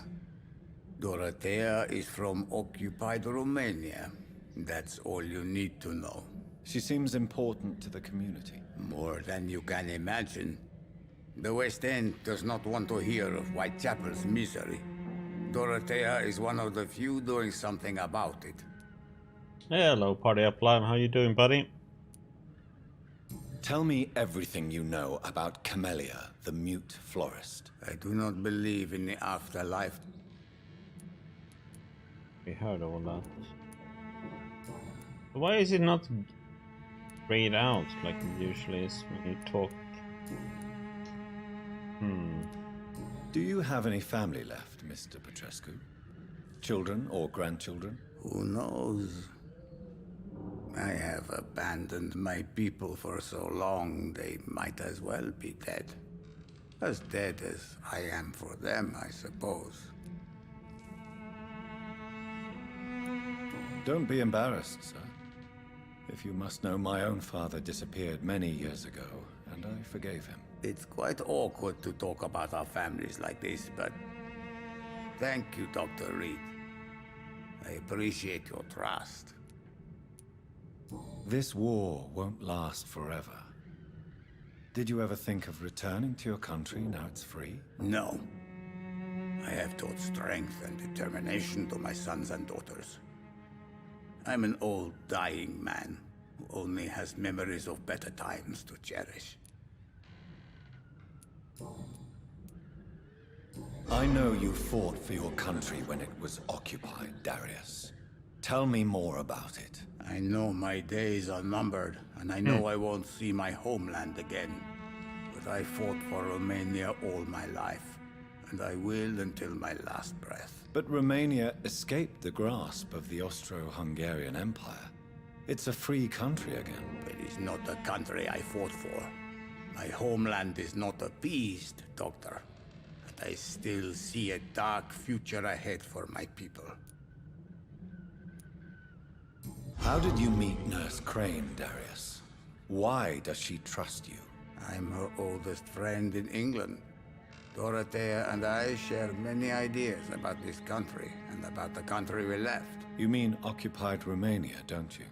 Dorothea is from occupied Romania. That's all you need to know. She seems important to the community. More than you can imagine. The West End does not want to hear of Whitechapel's misery. Dorothea is one of the few doing something about it. Hello, Party Up Live. How you doing, buddy? Tell me everything you know about Camellia, the mute florist. I do not believe in the afterlife. We heard all that. Why is it not grayed out like it usually is when you talk? Do you have any family left, Mr. Petrescu? Children or grandchildren? Who knows? I have abandoned my people for so long, they might as well be dead. As dead as I am for them, I suppose. Don't be embarrassed, sir. If you must know, my own father disappeared many years ago, and I forgave him. It's quite awkward to talk about our families like this, but thank you, Dr. Reed. I appreciate your trust. This war won't last forever. Did you ever think of returning to your country now it's free? No. I have taught strength and determination to my sons and daughters. I'm an old, dying man who only has memories of better times to cherish. I know you fought for your country when it was occupied, Darius. Tell me more about it. I know my days are numbered, and I know I won't see my homeland again. But I fought for Romania all my life, and I will until my last breath. But Romania escaped the grasp of the Austro-Hungarian Empire. It's a free country again. It is not the country I fought for. My homeland is not appeased, Doctor. But I still see a dark future ahead for my people. How did you meet Nurse Crane, Darius? Why does she trust you? I'm her oldest friend in England. Dorothea and I share many ideas about this country and about the country we left. You mean occupied Romania, don't you?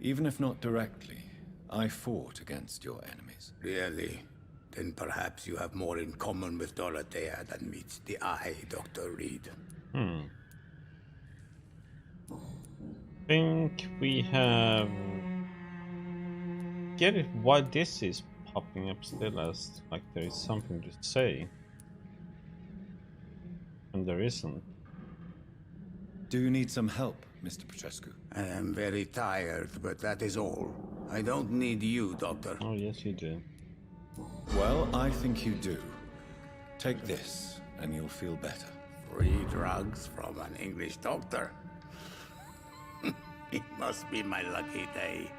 Even if not directly, I fought against your enemies. Really? Then perhaps you have more in common with Dorothea than meets the eye, Dr. Reed. I think we have... Get it why this is popping up still as like there is something to say. And there isn't. Do you need some help, Mr. Petrescu? I am very tired, but that is all. I don't need you, Doctor. Oh, yes, you do. Well, I think you do. Take this and you'll feel better. Free drugs from an English doctor. It must be my lucky day.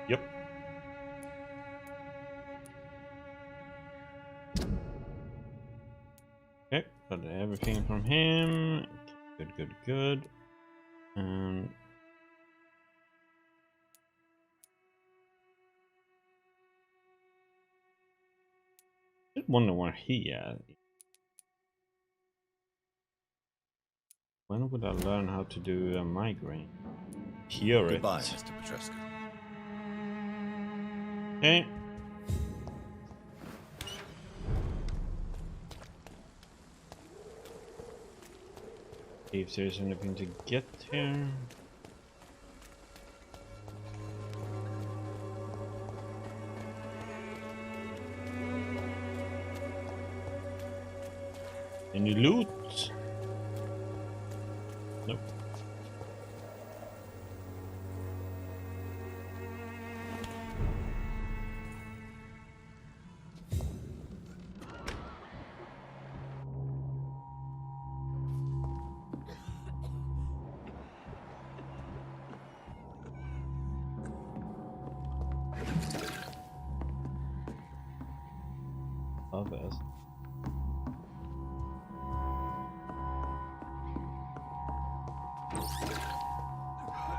Yep. Okay, got everything from him. Good. And I wonder where he is. When would I learn how to do a migraine? Cure it. Goodbye, Mr. Petrescu. Okay. See if there's anything to get here. Any loot? Nope. Love this.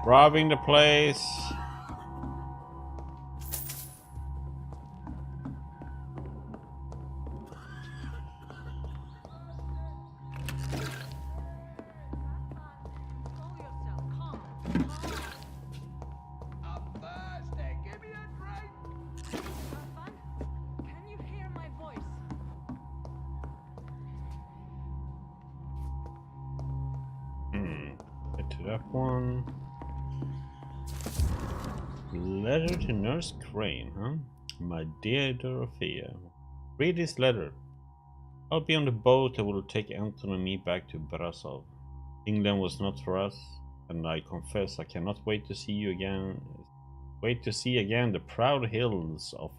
Robbing the place. Get to that one. Letter to Nurse Crane, huh? My dear Dorothea, read this letter. I'll be on the boat that will take Anton and me back to Brasov. England was not for us, and I confess I cannot wait to see you again. Wait to see again the proud hills of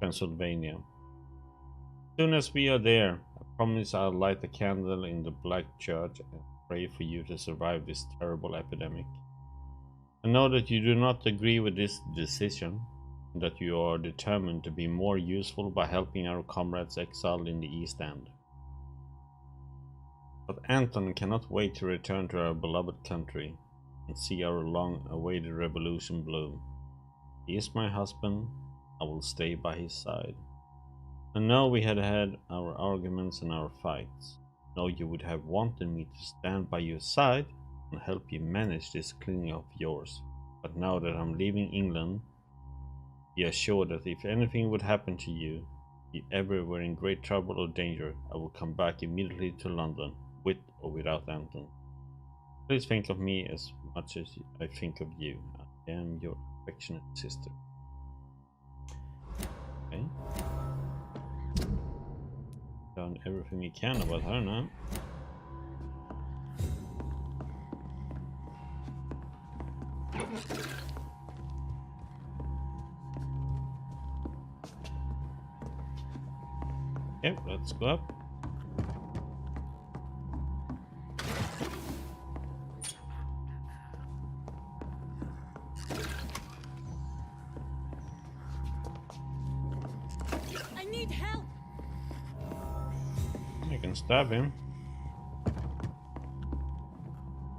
Pennsylvania. As soon as we are there, I promise I'll light a candle in the Black Church and pray for you to survive this terrible epidemic. I know that you do not agree with this decision, and that you are determined to be more useful by helping our comrades exiled in the East End. But Anton cannot wait to return to our beloved country and see our long-awaited revolution bloom. He is my husband. I will stay by his side. I know we had our arguments and our fights. I know you would have wanted me to stand by your side and help you manage this clinic of yours. But now that I'm leaving England, be assured that if anything would happen to you, if you ever were in great trouble or danger, I will come back immediately to London, with or without Anton. Please think of me as much as I think of you. I am your affectionate sister. Okay. Done everything you can about her now. Yep, let's go up. I need help. I can stab him.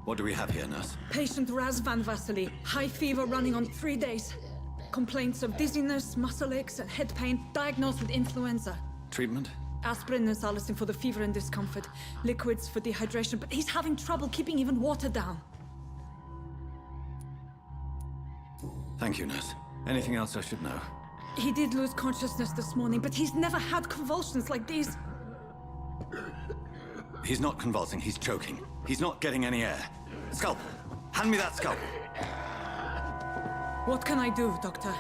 What do we have here, nurse? Patient Raz Van Vasily. High fever running on 3 days. Complaints of dizziness, muscle aches, and head pain. Diagnosed with influenza. Treatment? Aspirin and salicin for the fever and discomfort. Liquids for dehydration, but he's having trouble keeping even water down. Thank you, nurse. Anything else I should know? He did lose consciousness this morning, but he's never had convulsions like these. He's not convulsing, he's choking. He's not getting any air. Scalpel! Hand me that scalpel! What can I do, Doctor?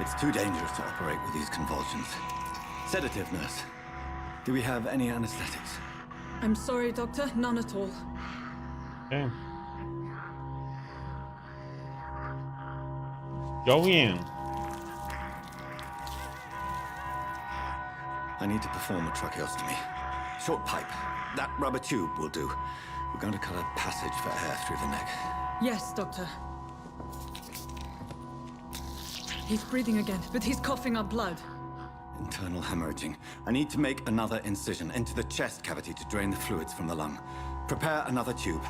It's too dangerous to operate with these convulsions. Sedative, nurse. Do we have any anesthetics? I'm sorry, Doctor. None at all. Okay. Go in. I need to perform a tracheostomy. Short pipe. That rubber tube will do. We're going to cut a passage for air through the neck. Yes, Doctor. He's breathing again, but he's coughing up blood. Internal hemorrhaging. I need to make another incision into the chest cavity to drain the fluids from the lung. Prepare another tube.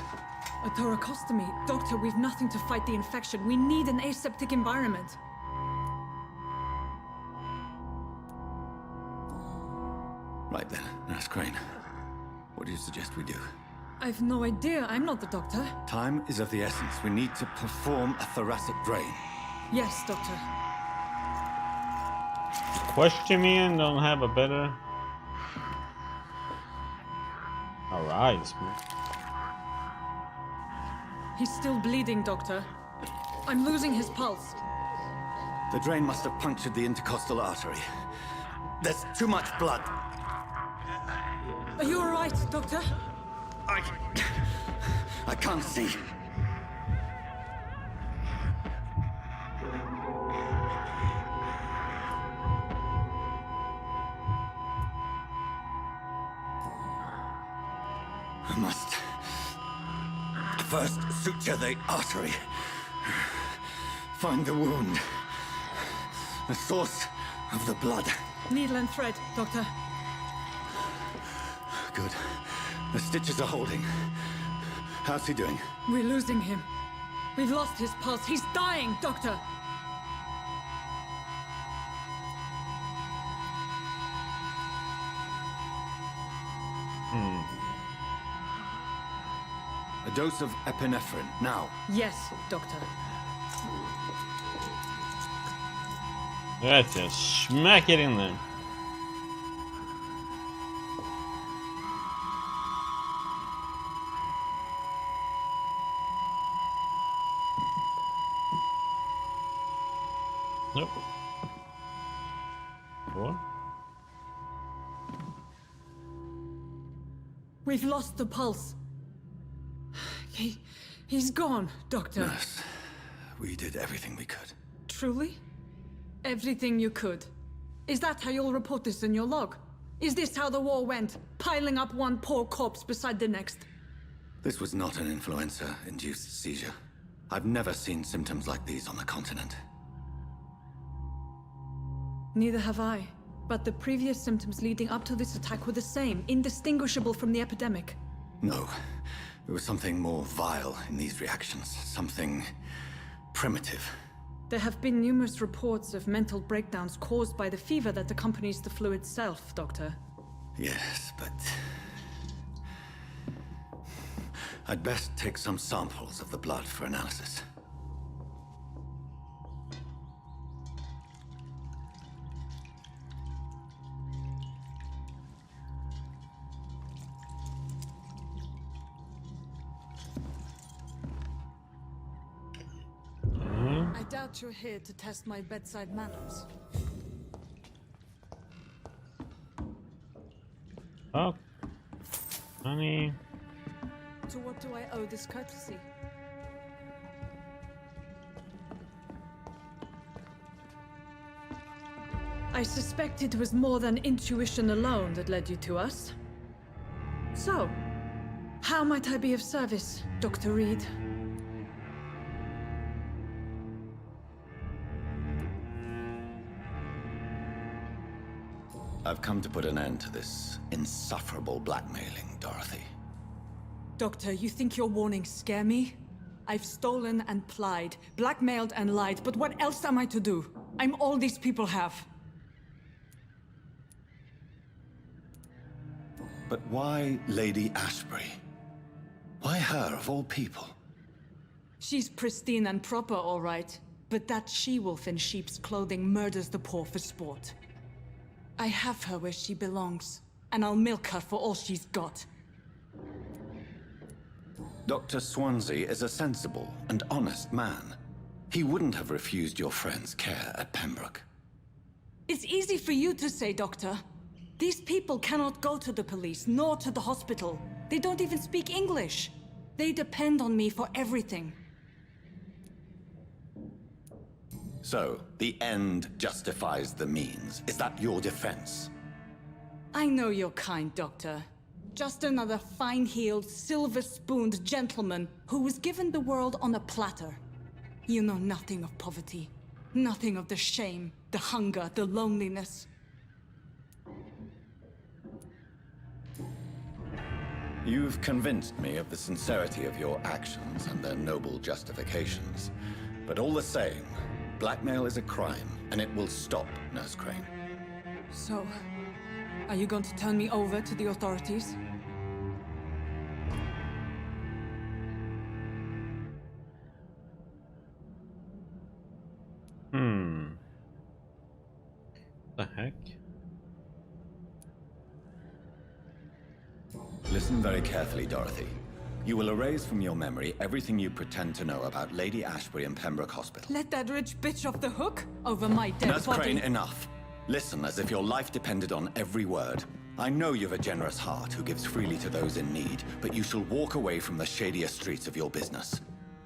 A thoracostomy. Doctor, we've nothing to fight the infection. We need an aseptic environment. Right then, Nurse Crane. What do you suggest we do? I've no idea. I'm not the doctor. Time is of the essence. We need to perform a thoracic drain. Yes, Doctor. Question me and don't have a better. Alright. He's still bleeding, Doctor. I'm losing his pulse. The drain must have punctured the intercostal artery. There's too much blood. Are you all right, Doctor? I can't see. I must first suture the artery. Find the wound. The source of the blood. Needle and thread, Doctor. Good. The stitches are holding. How's he doing? We're losing him. We've lost his pulse. He's dying, Doctor. A dose of epinephrine, now. Yes, Doctor. Let's just smack it in there. Nope. What? We've lost the pulse. He's gone, Doctor. Nurse, we did everything we could. Truly? Everything you could. Is that how you'll report this in your log? Is this how the war went? Piling up one poor corpse beside the next? This was not an influenza-induced seizure. I've never seen symptoms like these on the continent. Neither have I. But the previous symptoms leading up to this attack were the same, indistinguishable from the epidemic. No. There was something more vile in these reactions. Something primitive. There have been numerous reports of mental breakdowns caused by the fever that accompanies the flu itself, Doctor. Yes, but... I'd best take some samples of the blood for analysis. I doubt you're here to test my bedside manners. Oh. Honey. To what do I owe this courtesy? I suspect it was more than intuition alone that led you to us. So, how might I be of service, Dr. Reed? I've come to put an end to this insufferable blackmailing, Dorothy. Doctor, you think your warnings scare me? I've stolen and plied, blackmailed and lied, but what else am I to do? I'm all these people have. But why Lady Ashbury? Why her, of all people? She's pristine and proper, all right. But that she-wolf in sheep's clothing murders the poor for sport. I have her where she belongs, and I'll milk her for all she's got. Dr. Swansea is a sensible and honest man. He wouldn't have refused your friend's care at Pembroke. It's easy for you to say, Doctor. These people cannot go to the police, nor to the hospital. They don't even speak English. They depend on me for everything. So, the end justifies the means. Is that your defense? I know you're kind, Doctor. Just another fine-heeled, silver-spooned gentleman who was given the world on a platter. You know nothing of poverty. Nothing of the shame, the hunger, the loneliness. You've convinced me of the sincerity of your actions and their noble justifications. But all the same, blackmail is a crime, and it will stop, Nurse Crane. So, are you going to turn me over to the authorities? The heck? Listen very carefully, Dorothy. You will erase from your memory everything you pretend to know about Lady Ashbury and Pembroke Hospital. Let that rich bitch off the hook over my dead Nurse body. Crane, enough. Listen as if your life depended on every word. I know you've a generous heart who gives freely to those in need, but you shall walk away from the shadier streets of your business.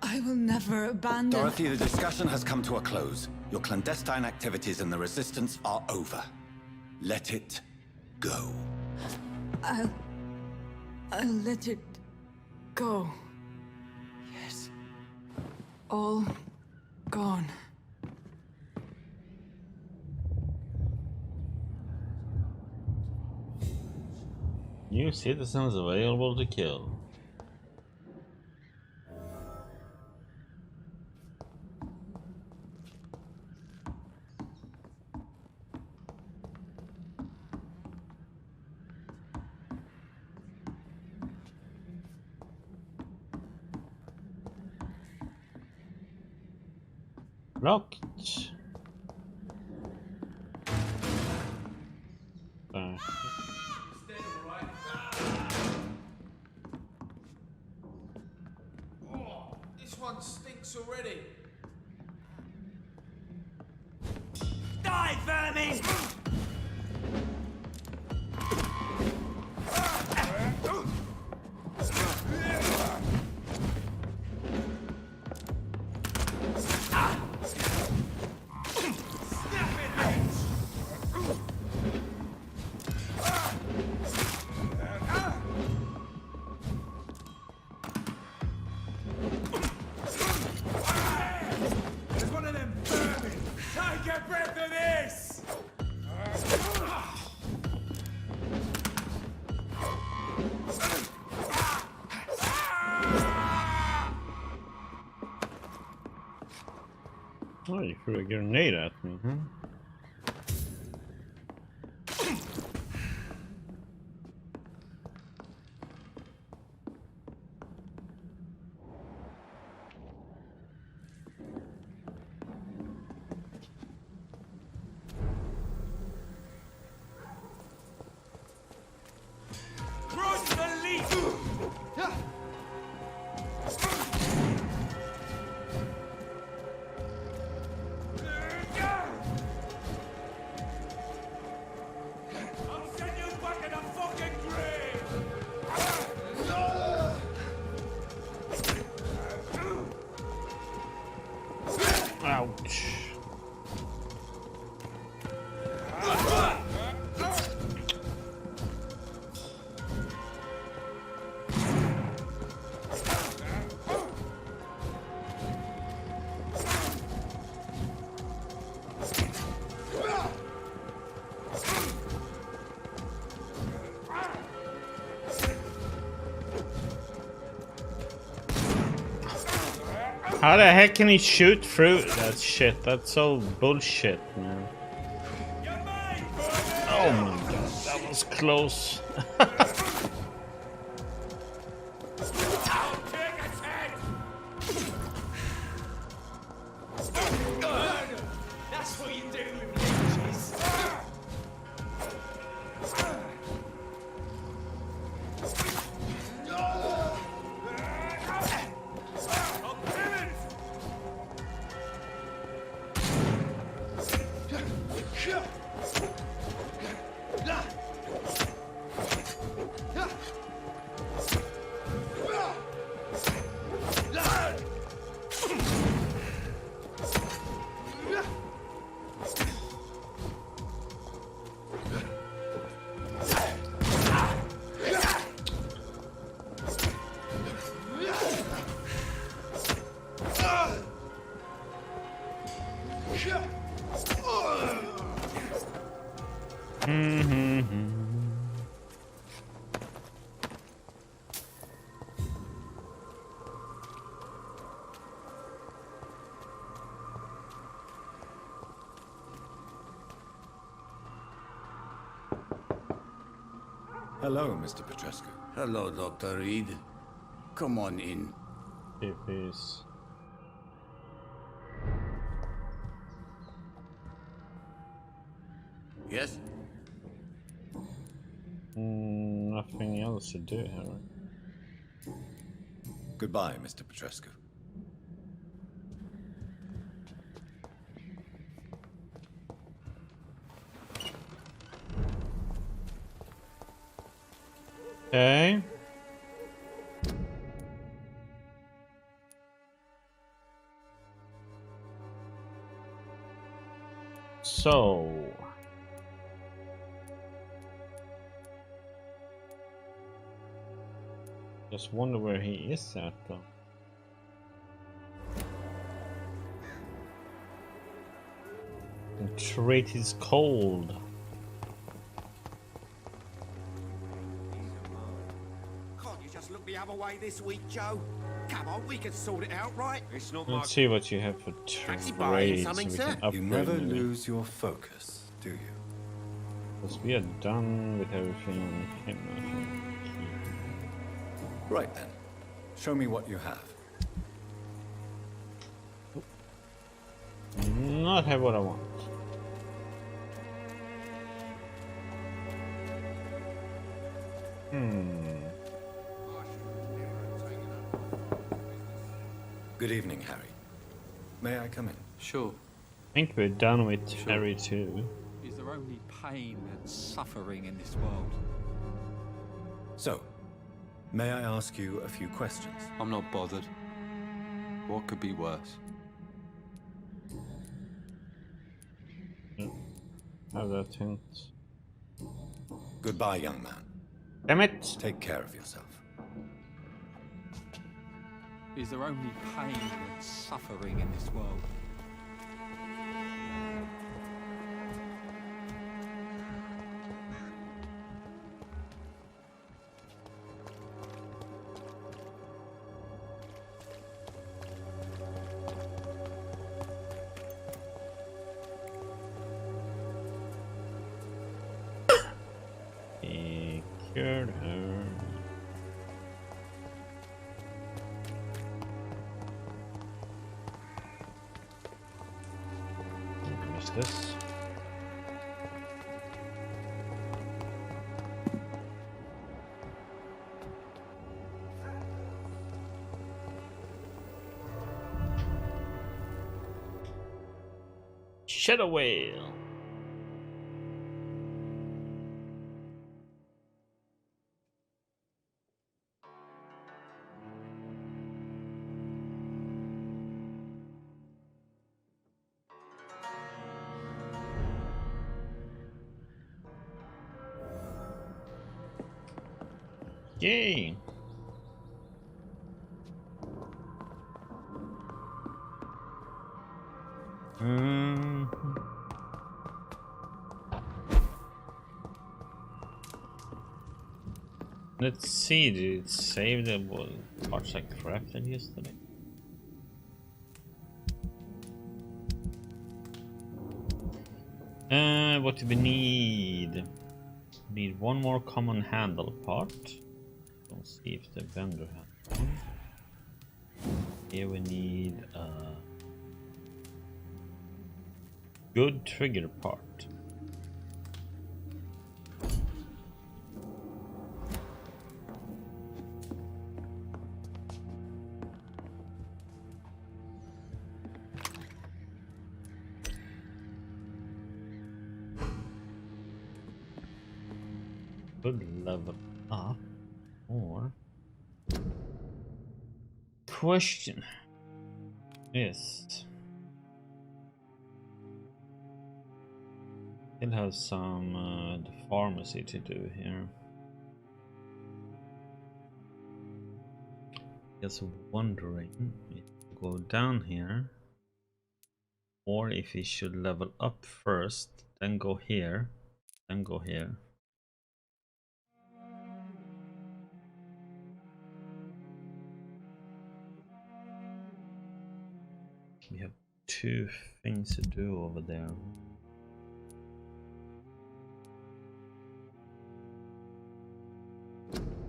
I will never abandon... Dorothy, the discussion has come to a close. Your clandestine activities in the Resistance are over. Let it go. I'll let it go. Yes. All gone. New citizens available to kill. Locked. Oh, this one stinks already. Die, vermin! Oh, you threw a grenade at me, huh? Cross the leaf! I'll send you back in the fucking grave! Ouch. How the heck can he shoot through that shit? That's so bullshit, man. Oh my god, that was close. That's what you do with leeches. Hello, Mr. Petrescu. Hello, Dr. Reed. Come on in. It is. Yes? Nothing else to do here. Goodbye, Mr. Petrescu. Okay. So just wonder where he is at though. And trait is cold. Can't you just look the other way this week, Joe? Come on, we can sort it out, right? It's not Let's see what you have for trades. something, So we sir? can upgrade You never maybe. lose your focus, do you? Because we are done with everything on him, I think. Right then. Show me what you have. Not have what I want. Good evening, Harry. May I come in? Sure. I think we're done with Harry too. Is there only pain and suffering in this world? So, may I ask you a few questions? I'm not bothered. What could be worse? Have that hint. Goodbye, young man. Damn it! Take care of yourself. Is there only pain and suffering in this world? He cured her. Missed this. Shadow Whale. Yay! Let's see, did it save the parts I crafted yesterday? What do we need? Need one more common handle part. Let's see if the vendor has one. Here we need a good trigger part. Could level up or question is still have some the pharmacy to do here. Just wondering if we go down here or if he should level up first, then go here, Then go here. We have 2 things to do over there.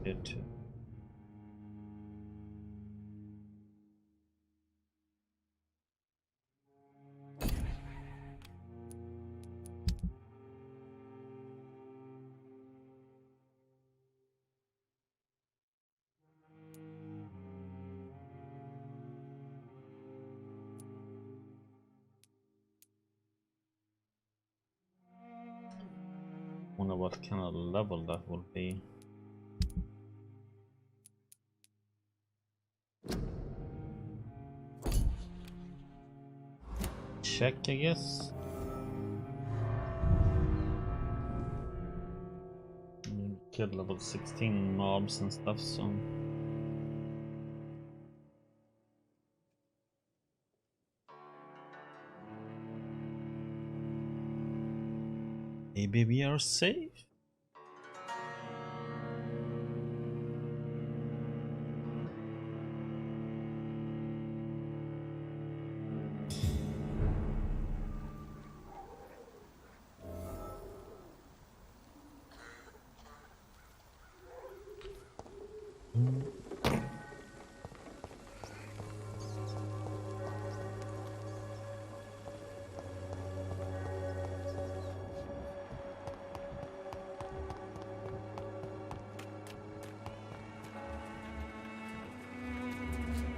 Here too. Wonder what kind of level that will be. Check, I guess. Killed level 16 mobs and stuff, so maybe we are safe.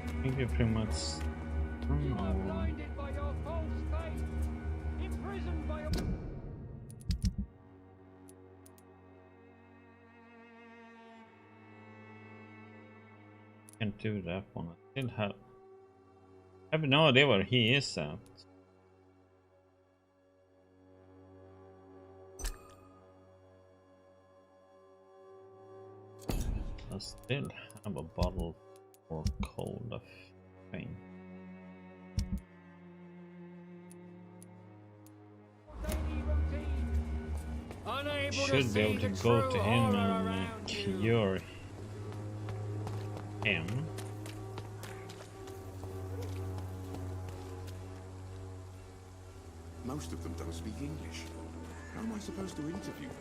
I think you pretty much. Blinded by your false faith, imprisoned by your... Can't do that one. I still have. I have no idea where he is at. I still have a bottle for cold of pain. Should be able to go to him and cure him. Most of them don't speak English. How am I supposed to interview them?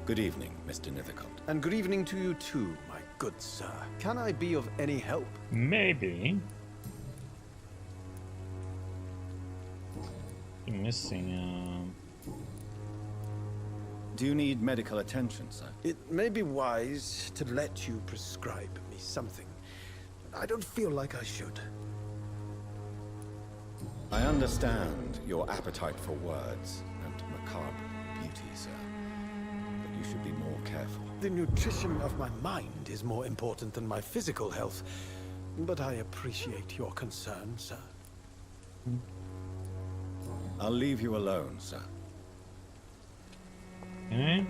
Good evening, Mr. Nithercott. And good evening to you too, my good sir. Can I be of any help? Maybe. I'm missing. Do you need medical attention, sir? It may be wise to let you prescribe me something. I don't feel like I should. I understand your appetite for words and macabre beauty, sir. But you should be more careful. The nutrition of my mind is more important than my physical health. But I appreciate your concern, sir. I'll leave you alone, sir. Okay.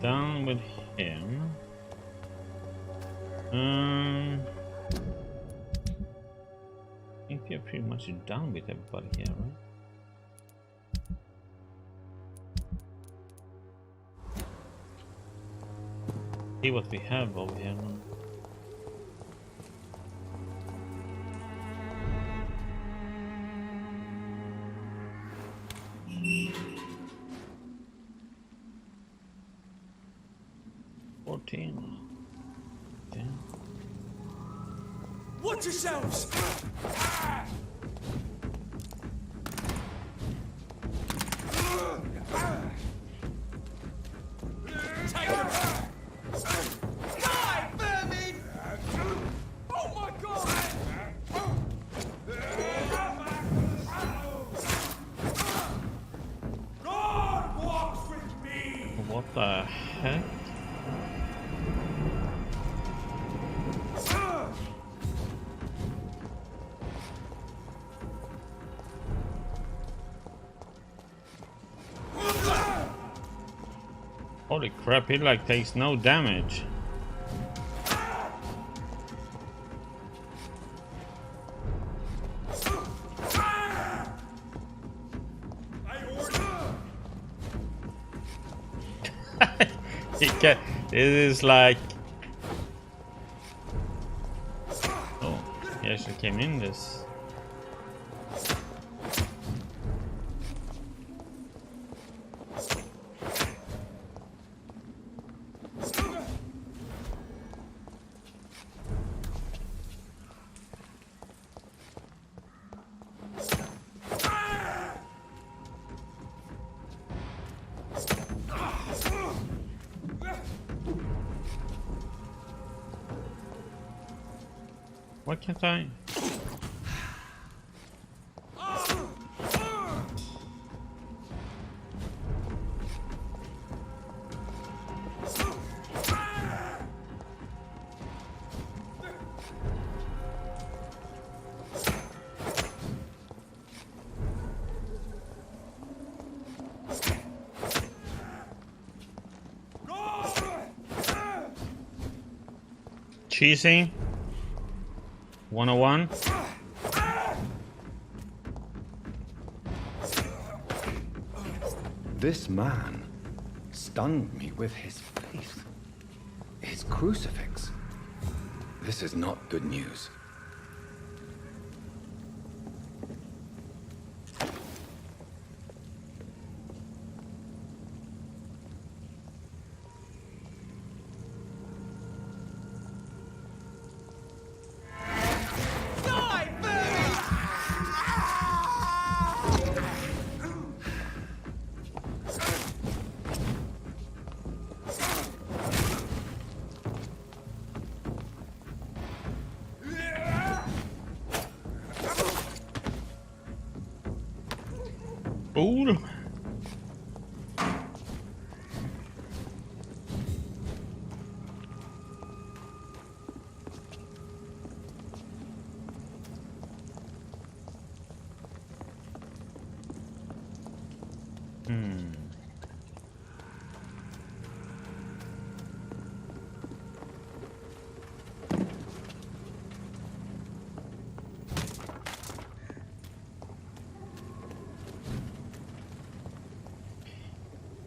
Done with him. I think we're pretty much done with everybody here, right? See what we have over here now. Watch yourselves! Take him! Die, vermin! Oh my God! God walks with me! What the heck? Holy crap, it like takes no damage. It is like... Oh, he actually came in this. Why can't I? Cheesy 101. This man stunned me with his faith. His crucifix. This is not good news. Ooh.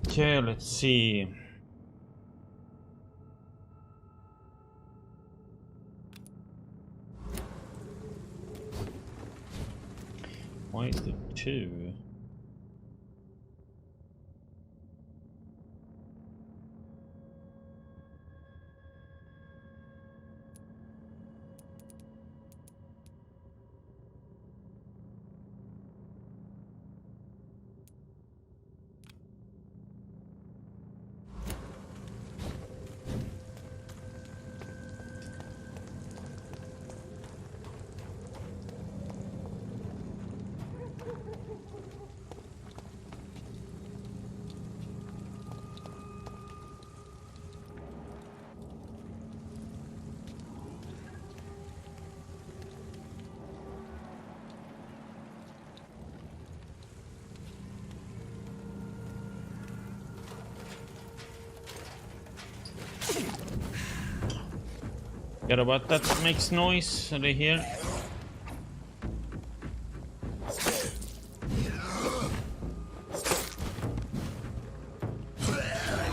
Okay, let's see. Why is the 2? Get about that makes noise. Are they here?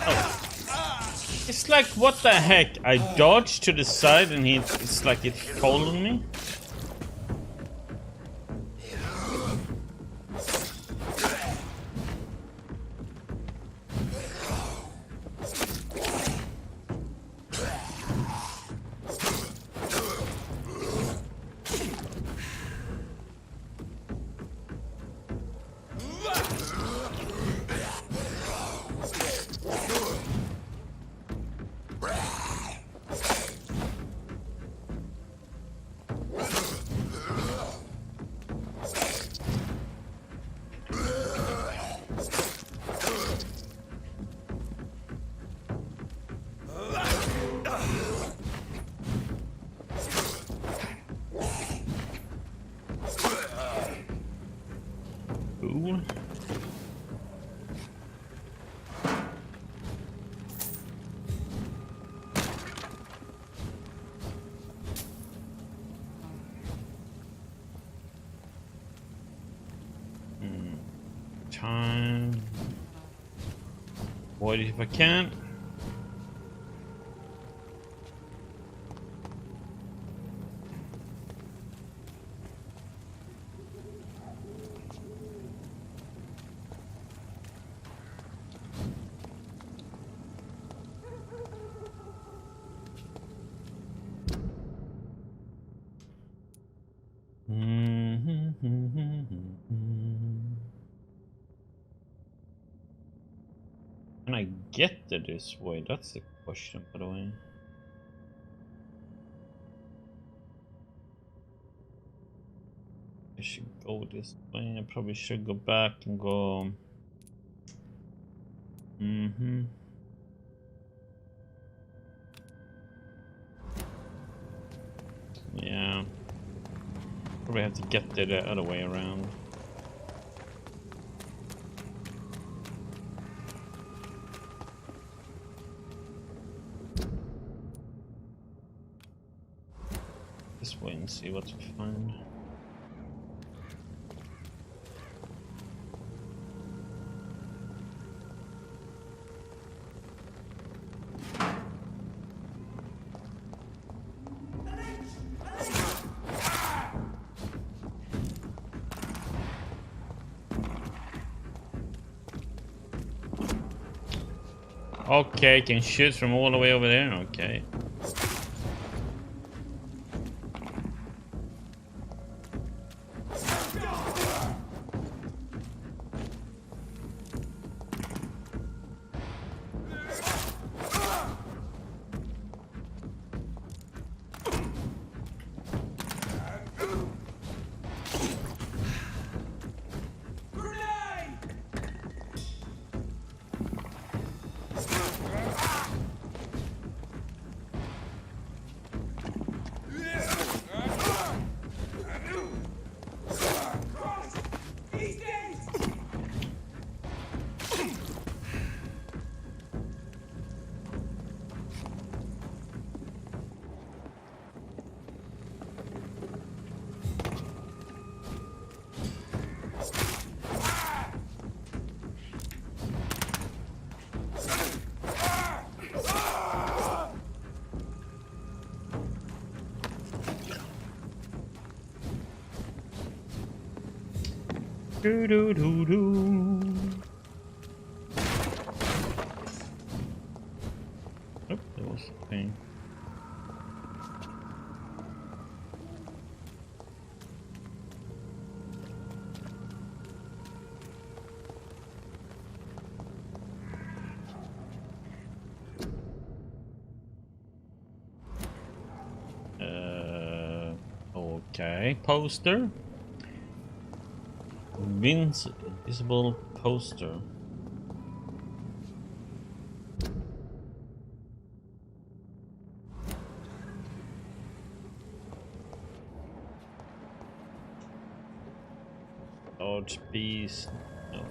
Oh. It's like, what the heck? I dodged to the side and it's like it followed me. time. Avoid it if I can. Can I get there this way? That's the question, by the way. I should go this way. I probably should go back and go. Yeah. Probably have to get there the other way around. This way and see what we find. Okay, can shoot from all the way over there. Okay. Do do do do. Oh, there was a thing. Okay, poster. Visible poster. Large piece. No.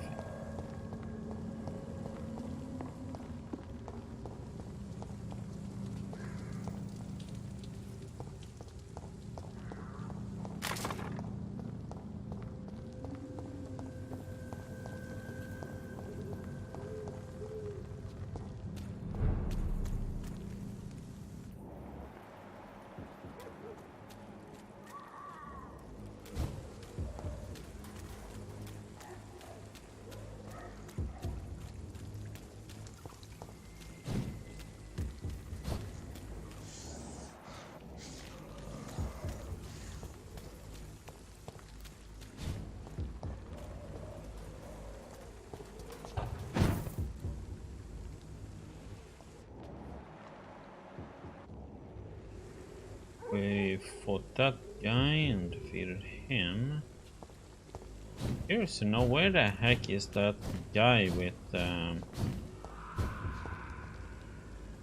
We fought that guy and defeated him. Curious to know where the heck is that guy with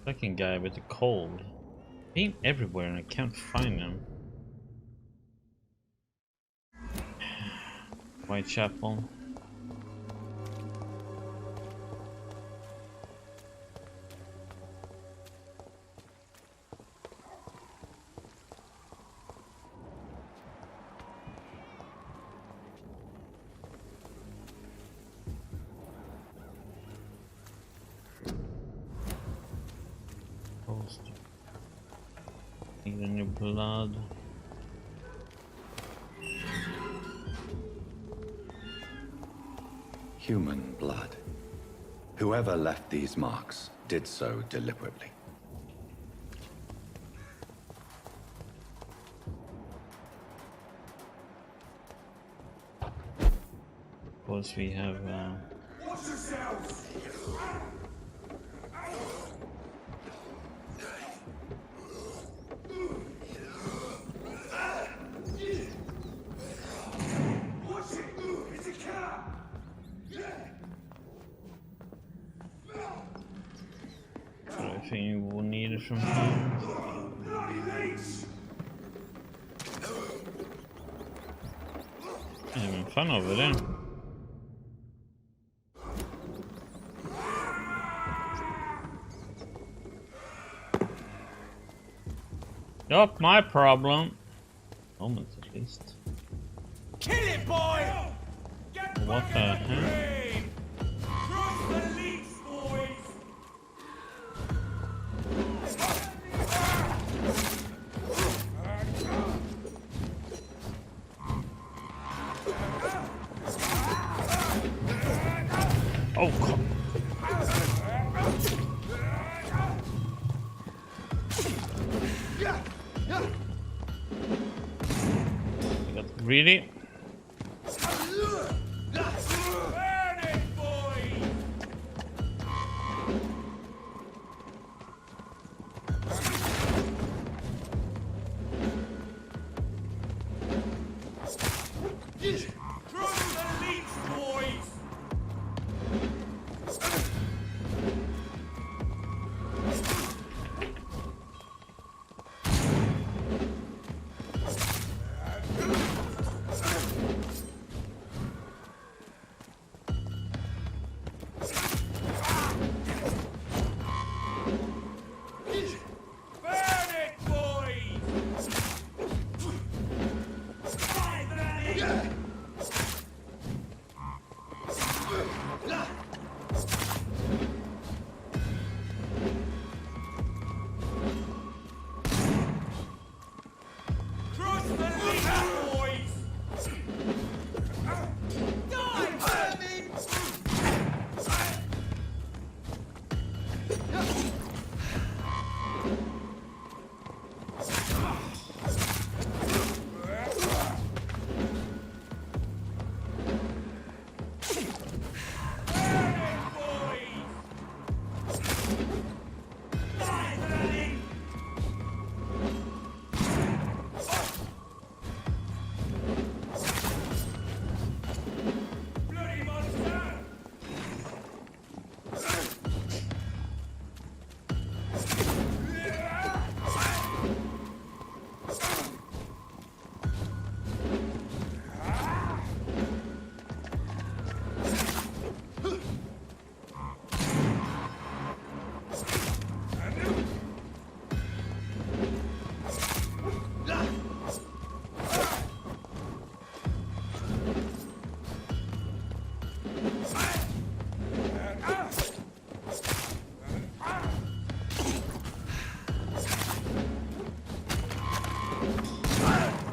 second guy with the cold? Been everywhere and I can't find him. Whitechapel. Need any blood? Human blood. Whoever left these marks did so deliberately. Of course, we have. Watch yourselves! Watch it! It's a killer! Everything we will need from here. Having fun over there. Not my problem. Moments at least. Kill it, boy! What the hell? Cross the leash, boys! Oh, God. You got greedy.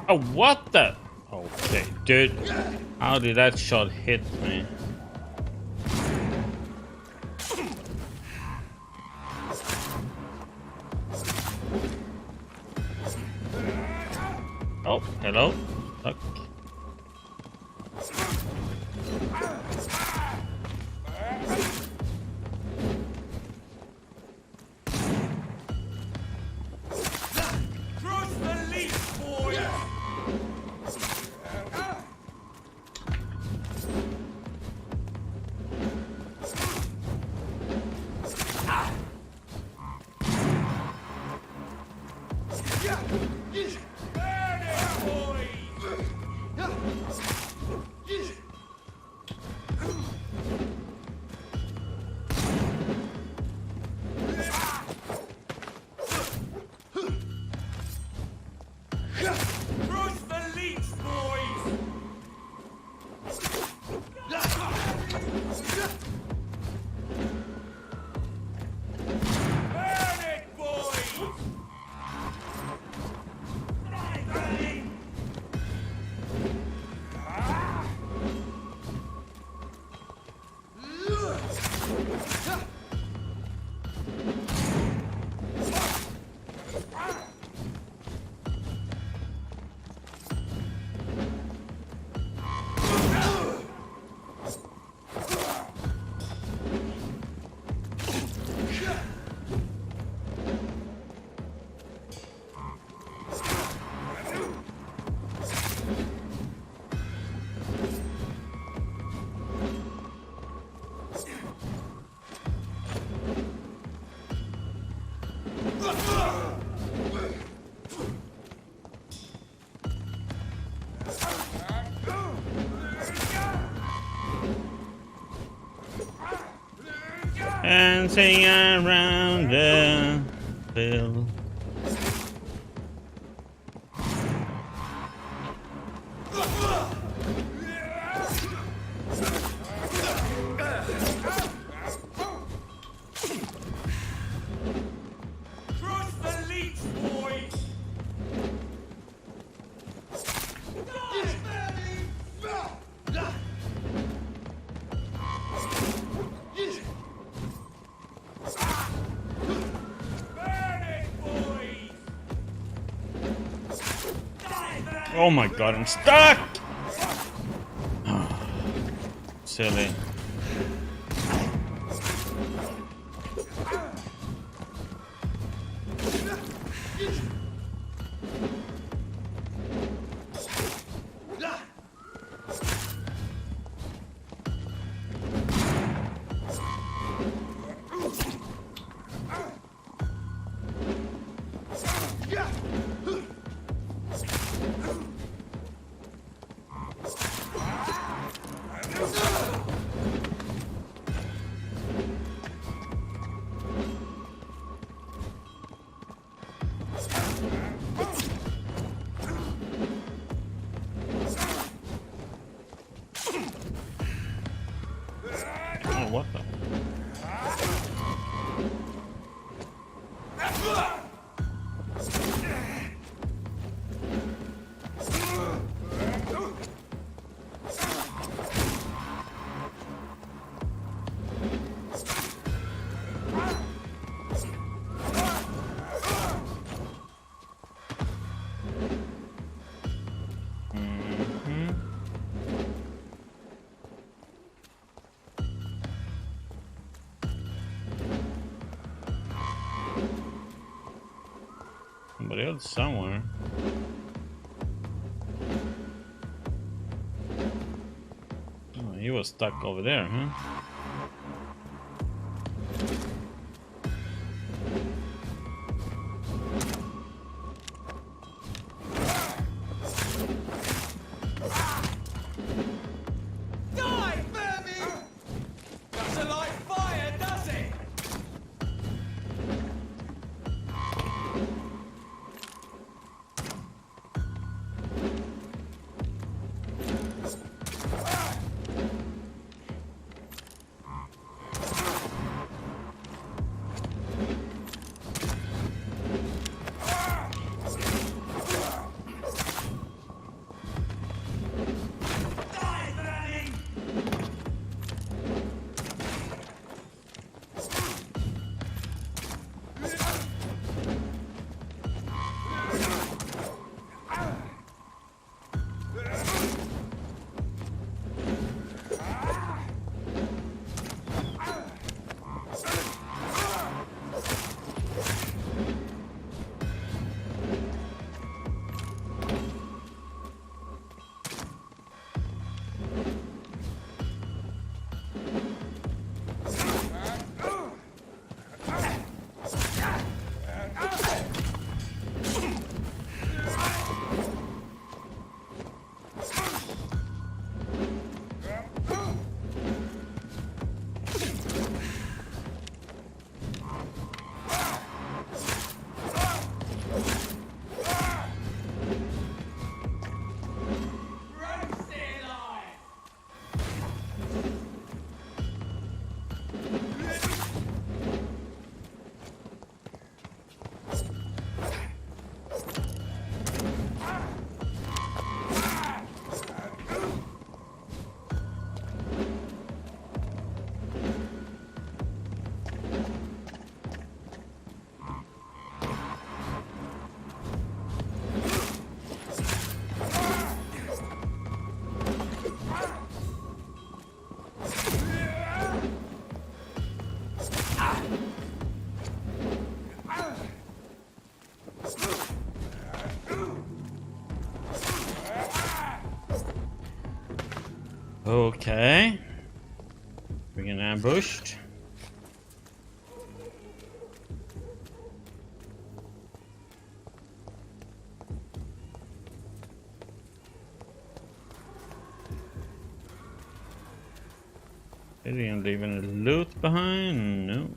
Oh, what the? Okay, dude. How did that shot hit me? Oh, hello. Look. Dancing around the hill. Trust the leech, boys! Oh my god, I'm stuck! Silly. Oh, what the? Somebody else somewhere. Oh, he was stuck over there, huh? Die, Vampyr! Doesn't like fire, does it? Okay. We're getting ambushed. Are you gonna leave any loot behind? No.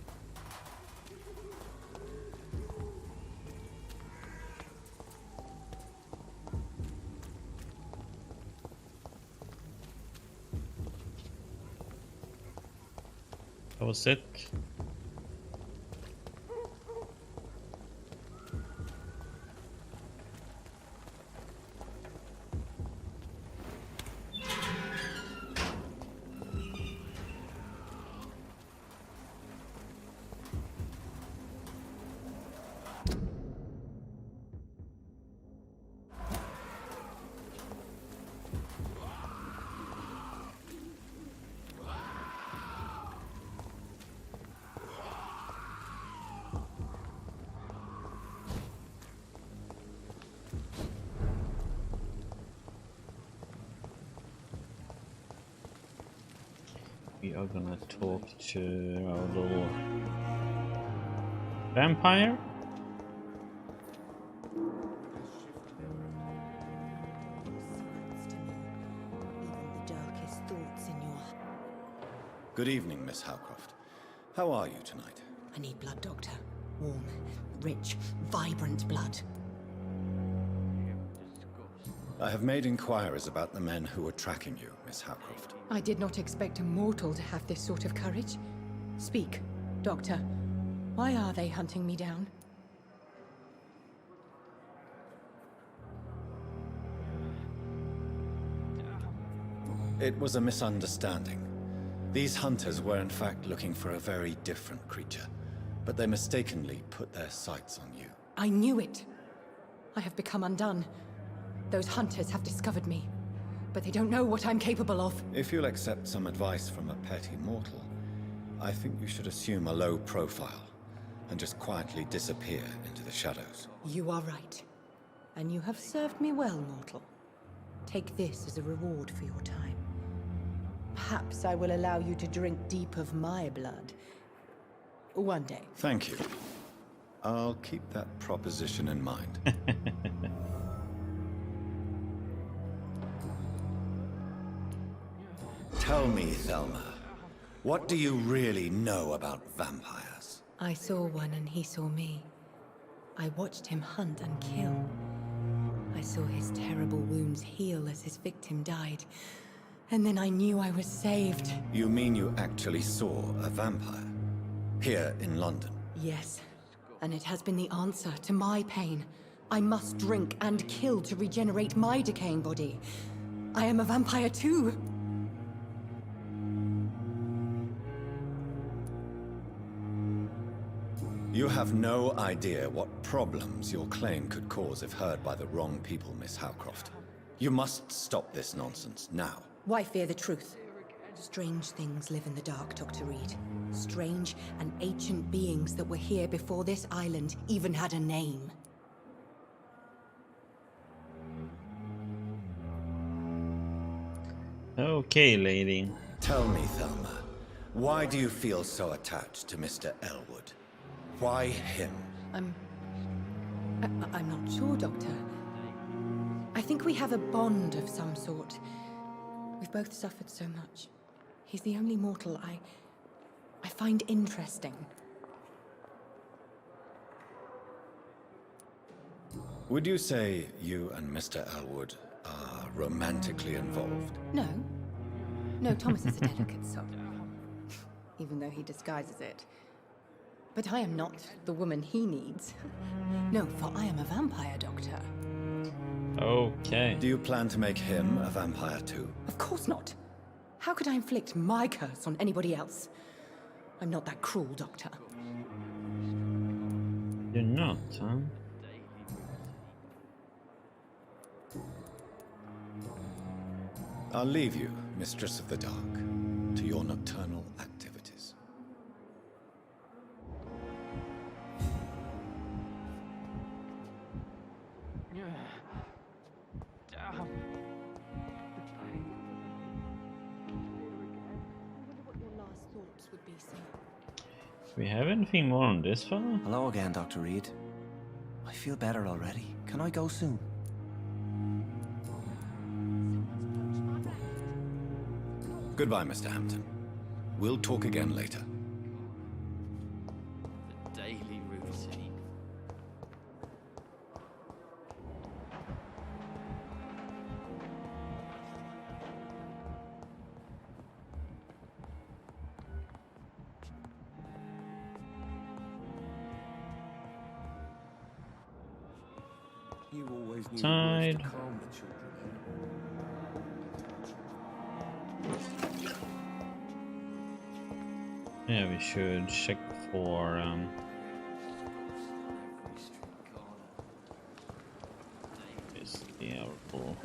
That was it. We are gonna talk to our little vampire. Good evening, Miss Howcroft. How are you tonight? I need blood, Doctor. Warm, rich, vibrant blood. I have made inquiries about the men who were tracking you, Miss Howcroft. I did not expect a mortal to have this sort of courage. Speak, Doctor. Why are they hunting me down? It was a misunderstanding. These hunters were in fact looking for a very different creature, but they mistakenly put their sights on you. I knew it. I have become undone. Those hunters have discovered me, but they don't know what I'm capable of. If you'll accept some advice from a petty mortal, I think you should assume a low profile and just quietly disappear into the shadows. You are right. And you have served me well, mortal. Take this as a reward for your time. Perhaps I will allow you to drink deep of my blood. One day. Thank you. I'll keep that proposition in mind. Tell me, Thelma, what do you really know about vampires? I saw one and he saw me. I watched him hunt and kill. I saw his terrible wounds heal as his victim died. And then I knew I was saved. You mean you actually saw a vampire? Here in London? Yes. And it has been the answer to my pain. I must drink and kill to regenerate my decaying body. I am a vampire too. You have no idea what problems your claim could cause if heard by the wrong people, Miss Howcroft. You must stop this nonsense, now. Why fear the truth? Strange things live in the dark, Dr. Reed. Strange and ancient beings that were here before this island even had a name. Okay, lady. Tell me, Thelma, why do you feel so attached to Mr. Elwood? Why him? I'm not sure, Doctor. I think we have a bond of some sort. We've both suffered so much. He's the only mortal I find interesting. Would you say you and Mr. Elwood are romantically involved? No. No, Thomas is a delicate soul. Even though he disguises it. But I am not the woman he needs. No, for I am a vampire, Doctor. Okay. Do you plan to make him a vampire too? Of course not. How could I inflict my curse on anybody else? I'm not that cruel, Doctor. You're not, huh? I'll leave you, Mistress of the Dark, to your nocturnal activities. Do we have anything more on this fella? Hello again, Dr. Reed. I feel better already. Can I go soon? Goodbye, Mr. Hampton. We'll talk again later. The daily routine. You always knew Side. the words to calm the children. Yeah, we should check for is the oracle.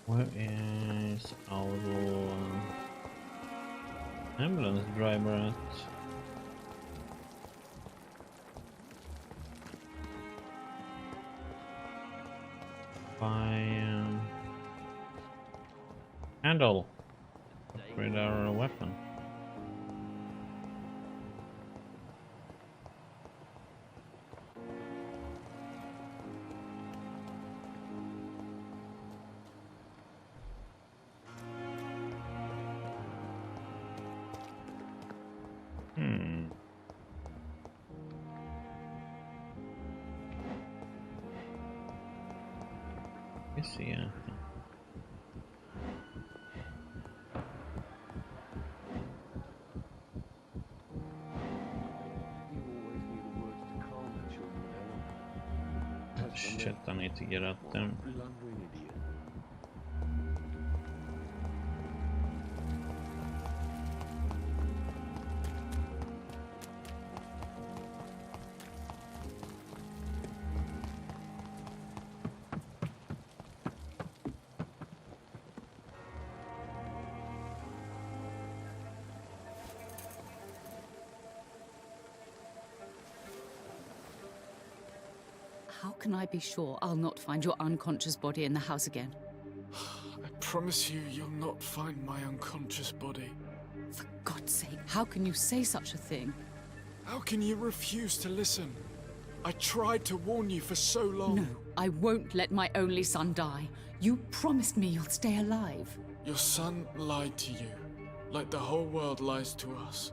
Where is our ambulance driver at? By handle. Upgrade our weapon. Let's see, yeah. Oh, shit, I need to get out there. How can I be sure I'll not find your unconscious body in the house again? I promise you, you'll not find my unconscious body. For God's sake, how can you say such a thing? How can you refuse to listen? I tried to warn you for so long. No, I won't let my only son die. You promised me you'll stay alive. Your son lied to you, like the whole world lies to us.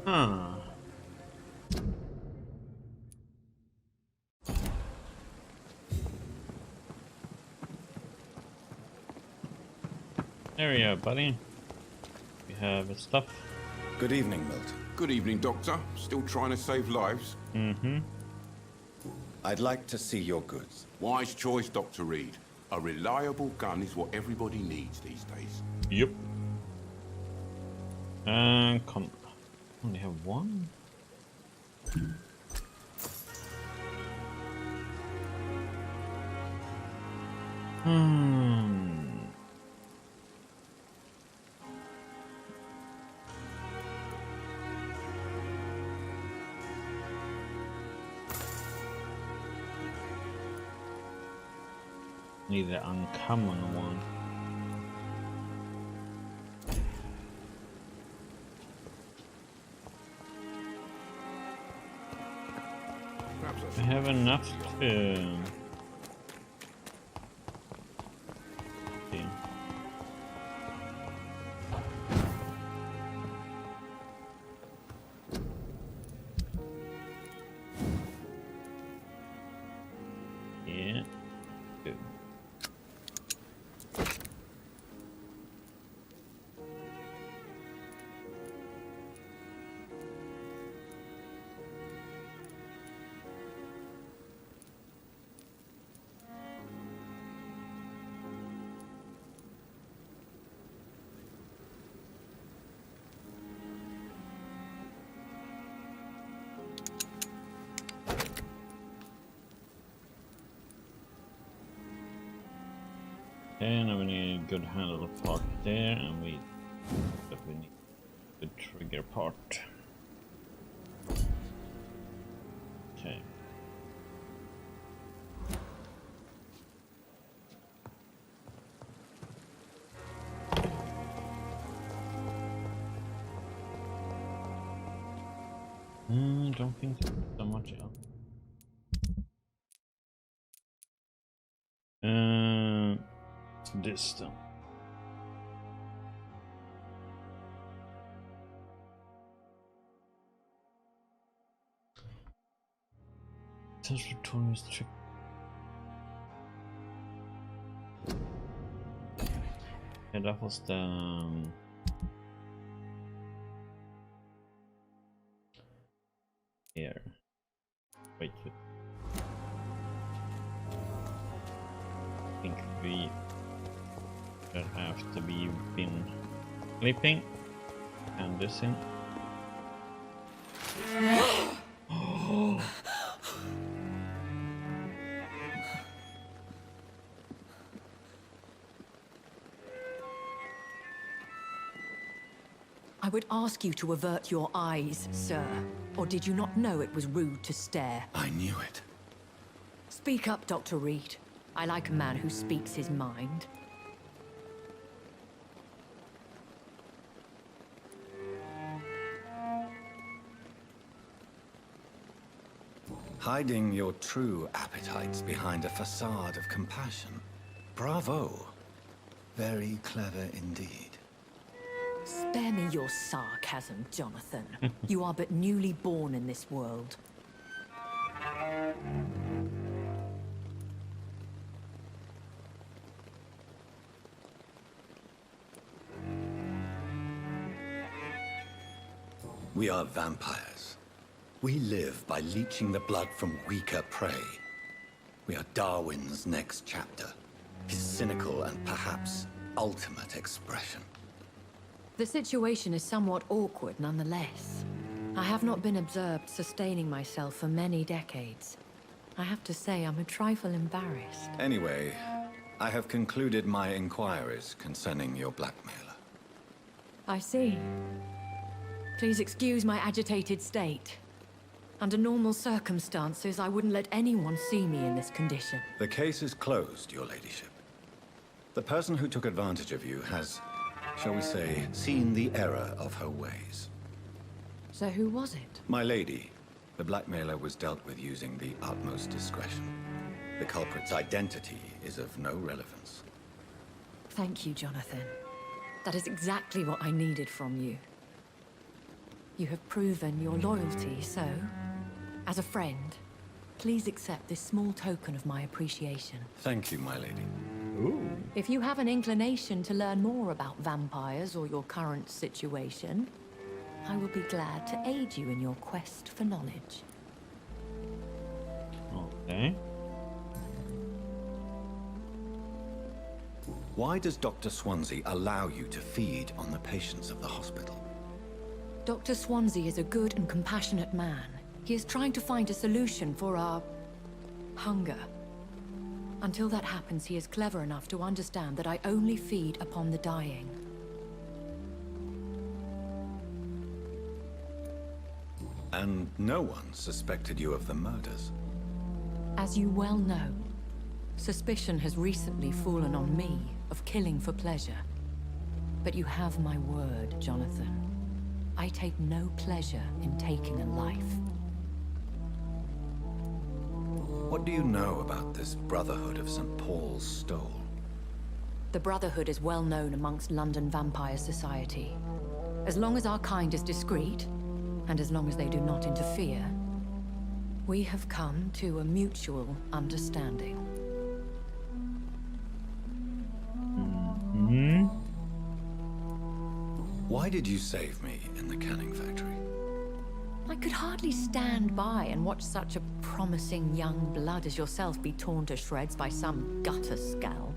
Huh. There we are, buddy. We have stuff. Good evening, Milton. Good evening, Doctor. Still trying to save lives? Mm-hmm. I'd like to see your goods. Wise choice, Dr. Reed. A reliable gun is what everybody needs these days. Yep. Come. Only have one. Need the uncommon one. I have enough to... Okay. Yeah. Good. Okay, now we need a good handle part there, and we need a good trigger part. Okay. Don't think so much else. It's this then. Transfer trick. Yeah, that was the here. Wait. I think we should have to be been clipping and this in. I would ask you to avert your eyes, sir. Or did you not know it was rude to stare? I knew it. Speak up, Dr. Reed. I like a man who speaks his mind. Hiding your true appetites behind a facade of compassion. Bravo. Very clever indeed. Spare me your sarcasm, Jonathan. You are but newly born in this world. We are vampires. We live by leeching the blood from weaker prey. We are Darwin's next chapter, his cynical and perhaps ultimate expression. The situation is somewhat awkward nonetheless. I have not been observed sustaining myself for many decades. I have to say I'm a trifle embarrassed. Anyway, I have concluded my inquiries concerning your blackmailer. I see. Please excuse my agitated state. Under normal circumstances, I wouldn't let anyone see me in this condition. The case is closed, your ladyship. The person who took advantage of you has, shall we say, seen the error of her ways. So who was it? My lady, the blackmailer was dealt with using the utmost discretion. The culprit's identity is of no relevance. Thank you, Jonathan. That is exactly what I needed from you. You have proven your loyalty, so, as a friend, please accept this small token of my appreciation. Thank you, my lady. Ooh. If you have an inclination to learn more about vampires or your current situation, I will be glad to aid you in your quest for knowledge. Okay. Why does Dr. Swansea allow you to feed on the patients of the hospital? Dr. Swansea is a good and compassionate man. He is trying to find a solution for our hunger. Until that happens, he is clever enough to understand that I only feed upon the dying. And no one suspected you of the murders? As you well know, suspicion has recently fallen on me of killing for pleasure. But you have my word, Jonathan. I take no pleasure in taking a life. What do you know about this Brotherhood of St. Paul's Stole? The Brotherhood is well known amongst London vampire society. As long as our kind is discreet, and as long as they do not interfere, we have come to a mutual understanding. Mm-hmm. Why did you save me in the canning factory? I could hardly stand by and watch such a promising young blood as yourself be torn to shreds by some gutter scowl.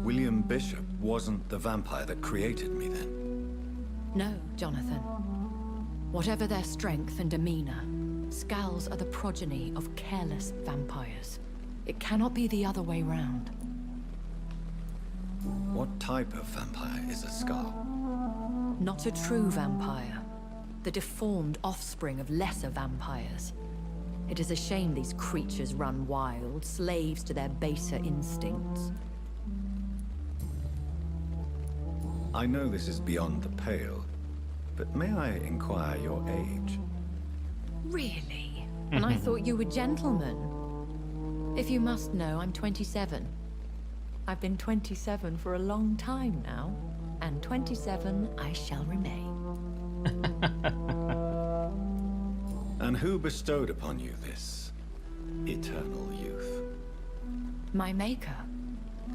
William Bishop wasn't the vampire that created me then? No, Jonathan. Whatever their strength and demeanor, Scowls are the progeny of careless vampires. It cannot be the other way round. What type of vampire is a Scar? Not a true vampire. The deformed offspring of lesser vampires. It is a shame these creatures run wild, slaves to their baser instincts. I know this is beyond the pale, but may I inquire your age? Really? And I thought you were gentlemen. If you must know, I'm 27. I've been 27 for a long time now, and 27 I shall remain. And who bestowed upon you this eternal youth? My maker.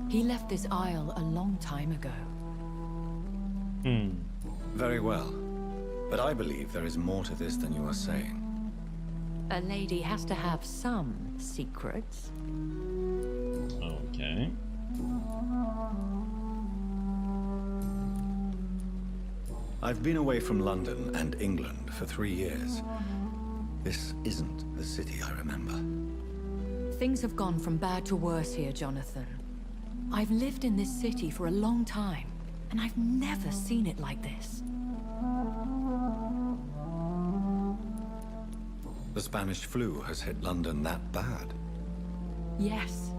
He left this isle a long time ago. Very well. But I believe there is more to this than you are saying. A lady has to have some secrets. Okay. I've been away from London and England for 3 years. This isn't the city I remember. Things have gone from bad to worse here, Jonathan. I've lived in this city for a long time, and I've never seen it like this. The Spanish flu has hit London that bad? Yes,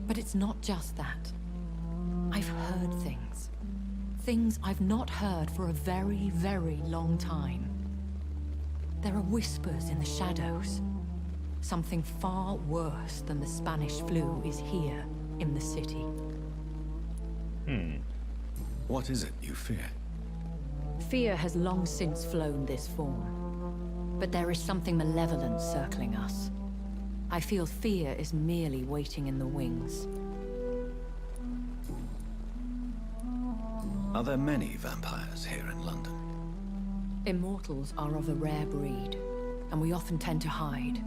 but it's not just that. I've heard things. Things I've not heard for a very, very long time. There are whispers in the shadows. Something far worse than the Spanish flu is here in the city. What is it you fear? Fear has long since flown this form. But there is something malevolent circling us. I feel fear is merely waiting in the wings. Are there many vampires here in London? Immortals are of a rare breed, and we often tend to hide.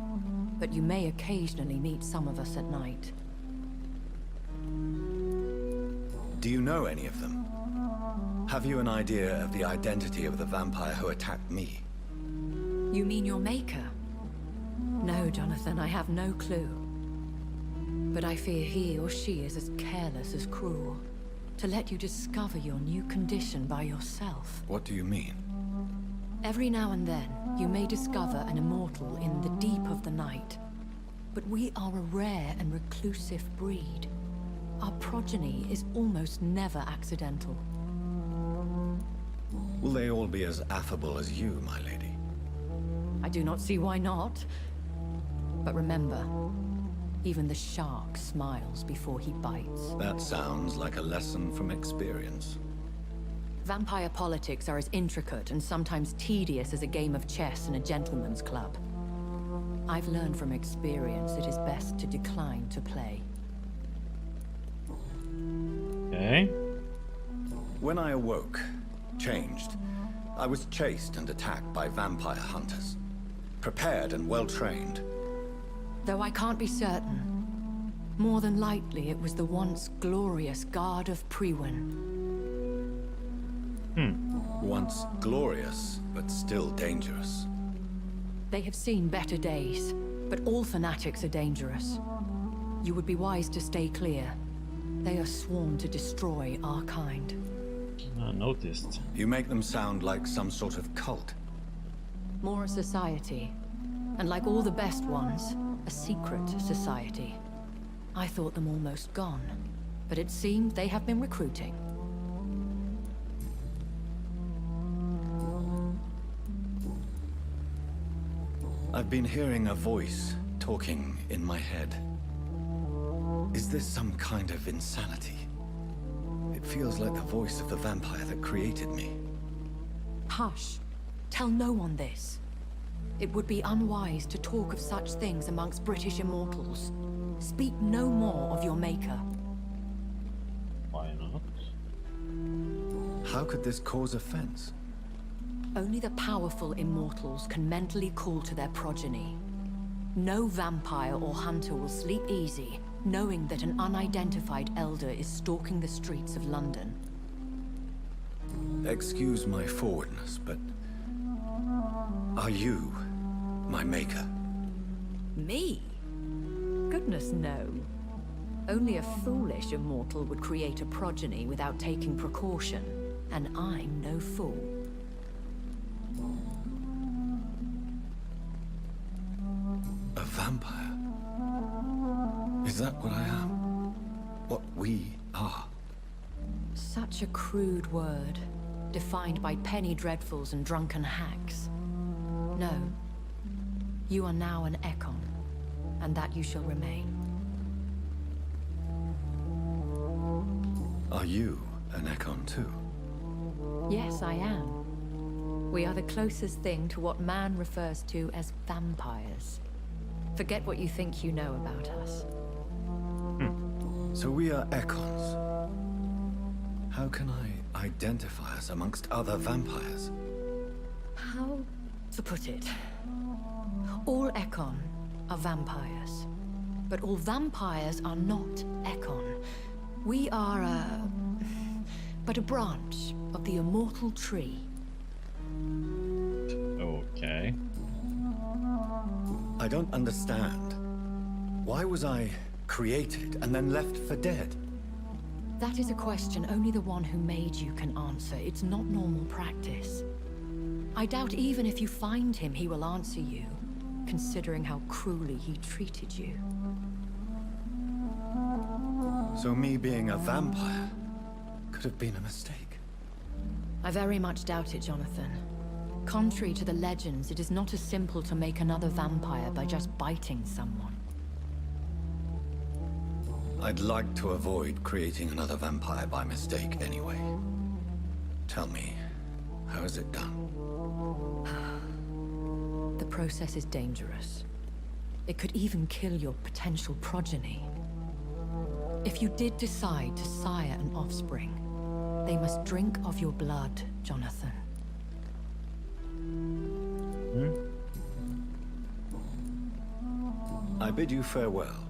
But you may occasionally meet some of us at night. Do you know any of them? Have you an idea of the identity of the vampire who attacked me? You mean your maker? No, Jonathan, I have no clue. But I fear he or she is as careless as cruel. To let you discover your new condition by yourself. What do you mean? Every now and then, you may discover an immortal in the deep of the night. But we are a rare and reclusive breed. Our progeny is almost never accidental. Will they all be as affable as you, my lady? I do not see why not. But remember, even the shark smiles before he bites. That sounds like a lesson from experience. Vampire politics are as intricate and sometimes tedious as a game of chess in a gentleman's club. I've learned from experience it is best to decline to play. Okay. When I awoke, changed, I was chased and attacked by vampire hunters. Prepared and well-trained. Though I can't be certain. More than likely, it was the once glorious Guard of Priwen. Once glorious, but still dangerous. They have seen better days, but all fanatics are dangerous. You would be wise to stay clear. They are sworn to destroy our kind. I noticed. You make them sound like some sort of cult. More a society. And like all the best ones, a secret society. I thought them almost gone, but it seemed they have been recruiting. I've been hearing a voice talking in my head. Is this some kind of insanity? It feels like the voice of the vampire that created me. Hush. Tell no one this. It would be unwise to talk of such things amongst British immortals. Speak no more of your maker. Why not? How could this cause offense? Only the powerful immortals can mentally call to their progeny. No vampire or hunter will sleep easy, knowing that an unidentified elder is stalking the streets of London. Excuse my forwardness, but... are you my maker? Me? Goodness, no. Only a foolish immortal would create a progeny without taking precaution, and I'm no fool. A vampire? Is that what I am? What we are? Such a crude word, defined by penny dreadfuls and drunken hacks. No. You are now an Ekon, and that you shall remain. Are you an Ekon too? Yes, I am. We are the closest thing to what man refers to as vampires. Forget what you think you know about us. So we are Ekons. How can I identify us amongst other vampires? How to put it? All Ekon are vampires. But all vampires are not Ekon. We are but a branch of the immortal tree. Okay. I don't understand. Why was I created and then left for dead? That is a question only the one who made you can answer. It's not normal practice. I doubt even if you find him, he will answer you, considering how cruelly he treated you. So me being a vampire could have been a mistake. I very much doubt it, Jonathan. Contrary to the legends, it is not as simple to make another vampire by just biting someone. I'd like to avoid creating another vampire by mistake anyway. Tell me, how is it done? The process is dangerous. It could even kill your potential progeny. If you did decide to sire an offspring, they must drink of your blood, Jonathan. I bid you farewell,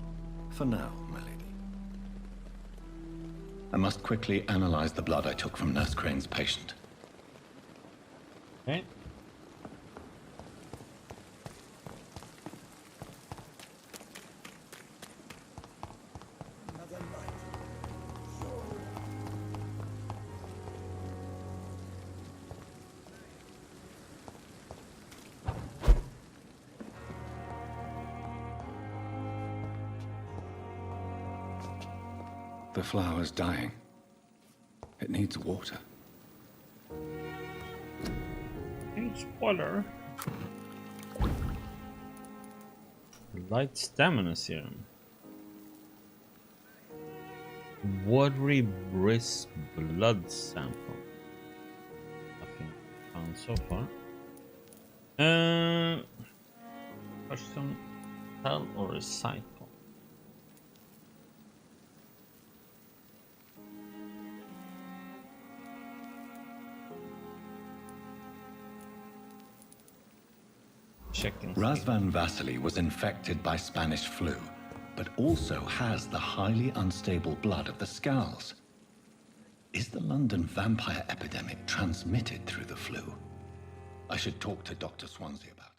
for now, my lady. I must quickly analyze the blood I took from Nurse Crane's patient. Okay. The flower's dying. It needs water. Needs water. Light stamina serum. Watery brisk blood sample. Nothing found so far. Question: tell or recycle? Razvan Vasily was infected by Spanish flu, but also has the highly unstable blood of the Scowls. Is the London vampire epidemic transmitted through the flu? I should talk to Dr. Swansea about it.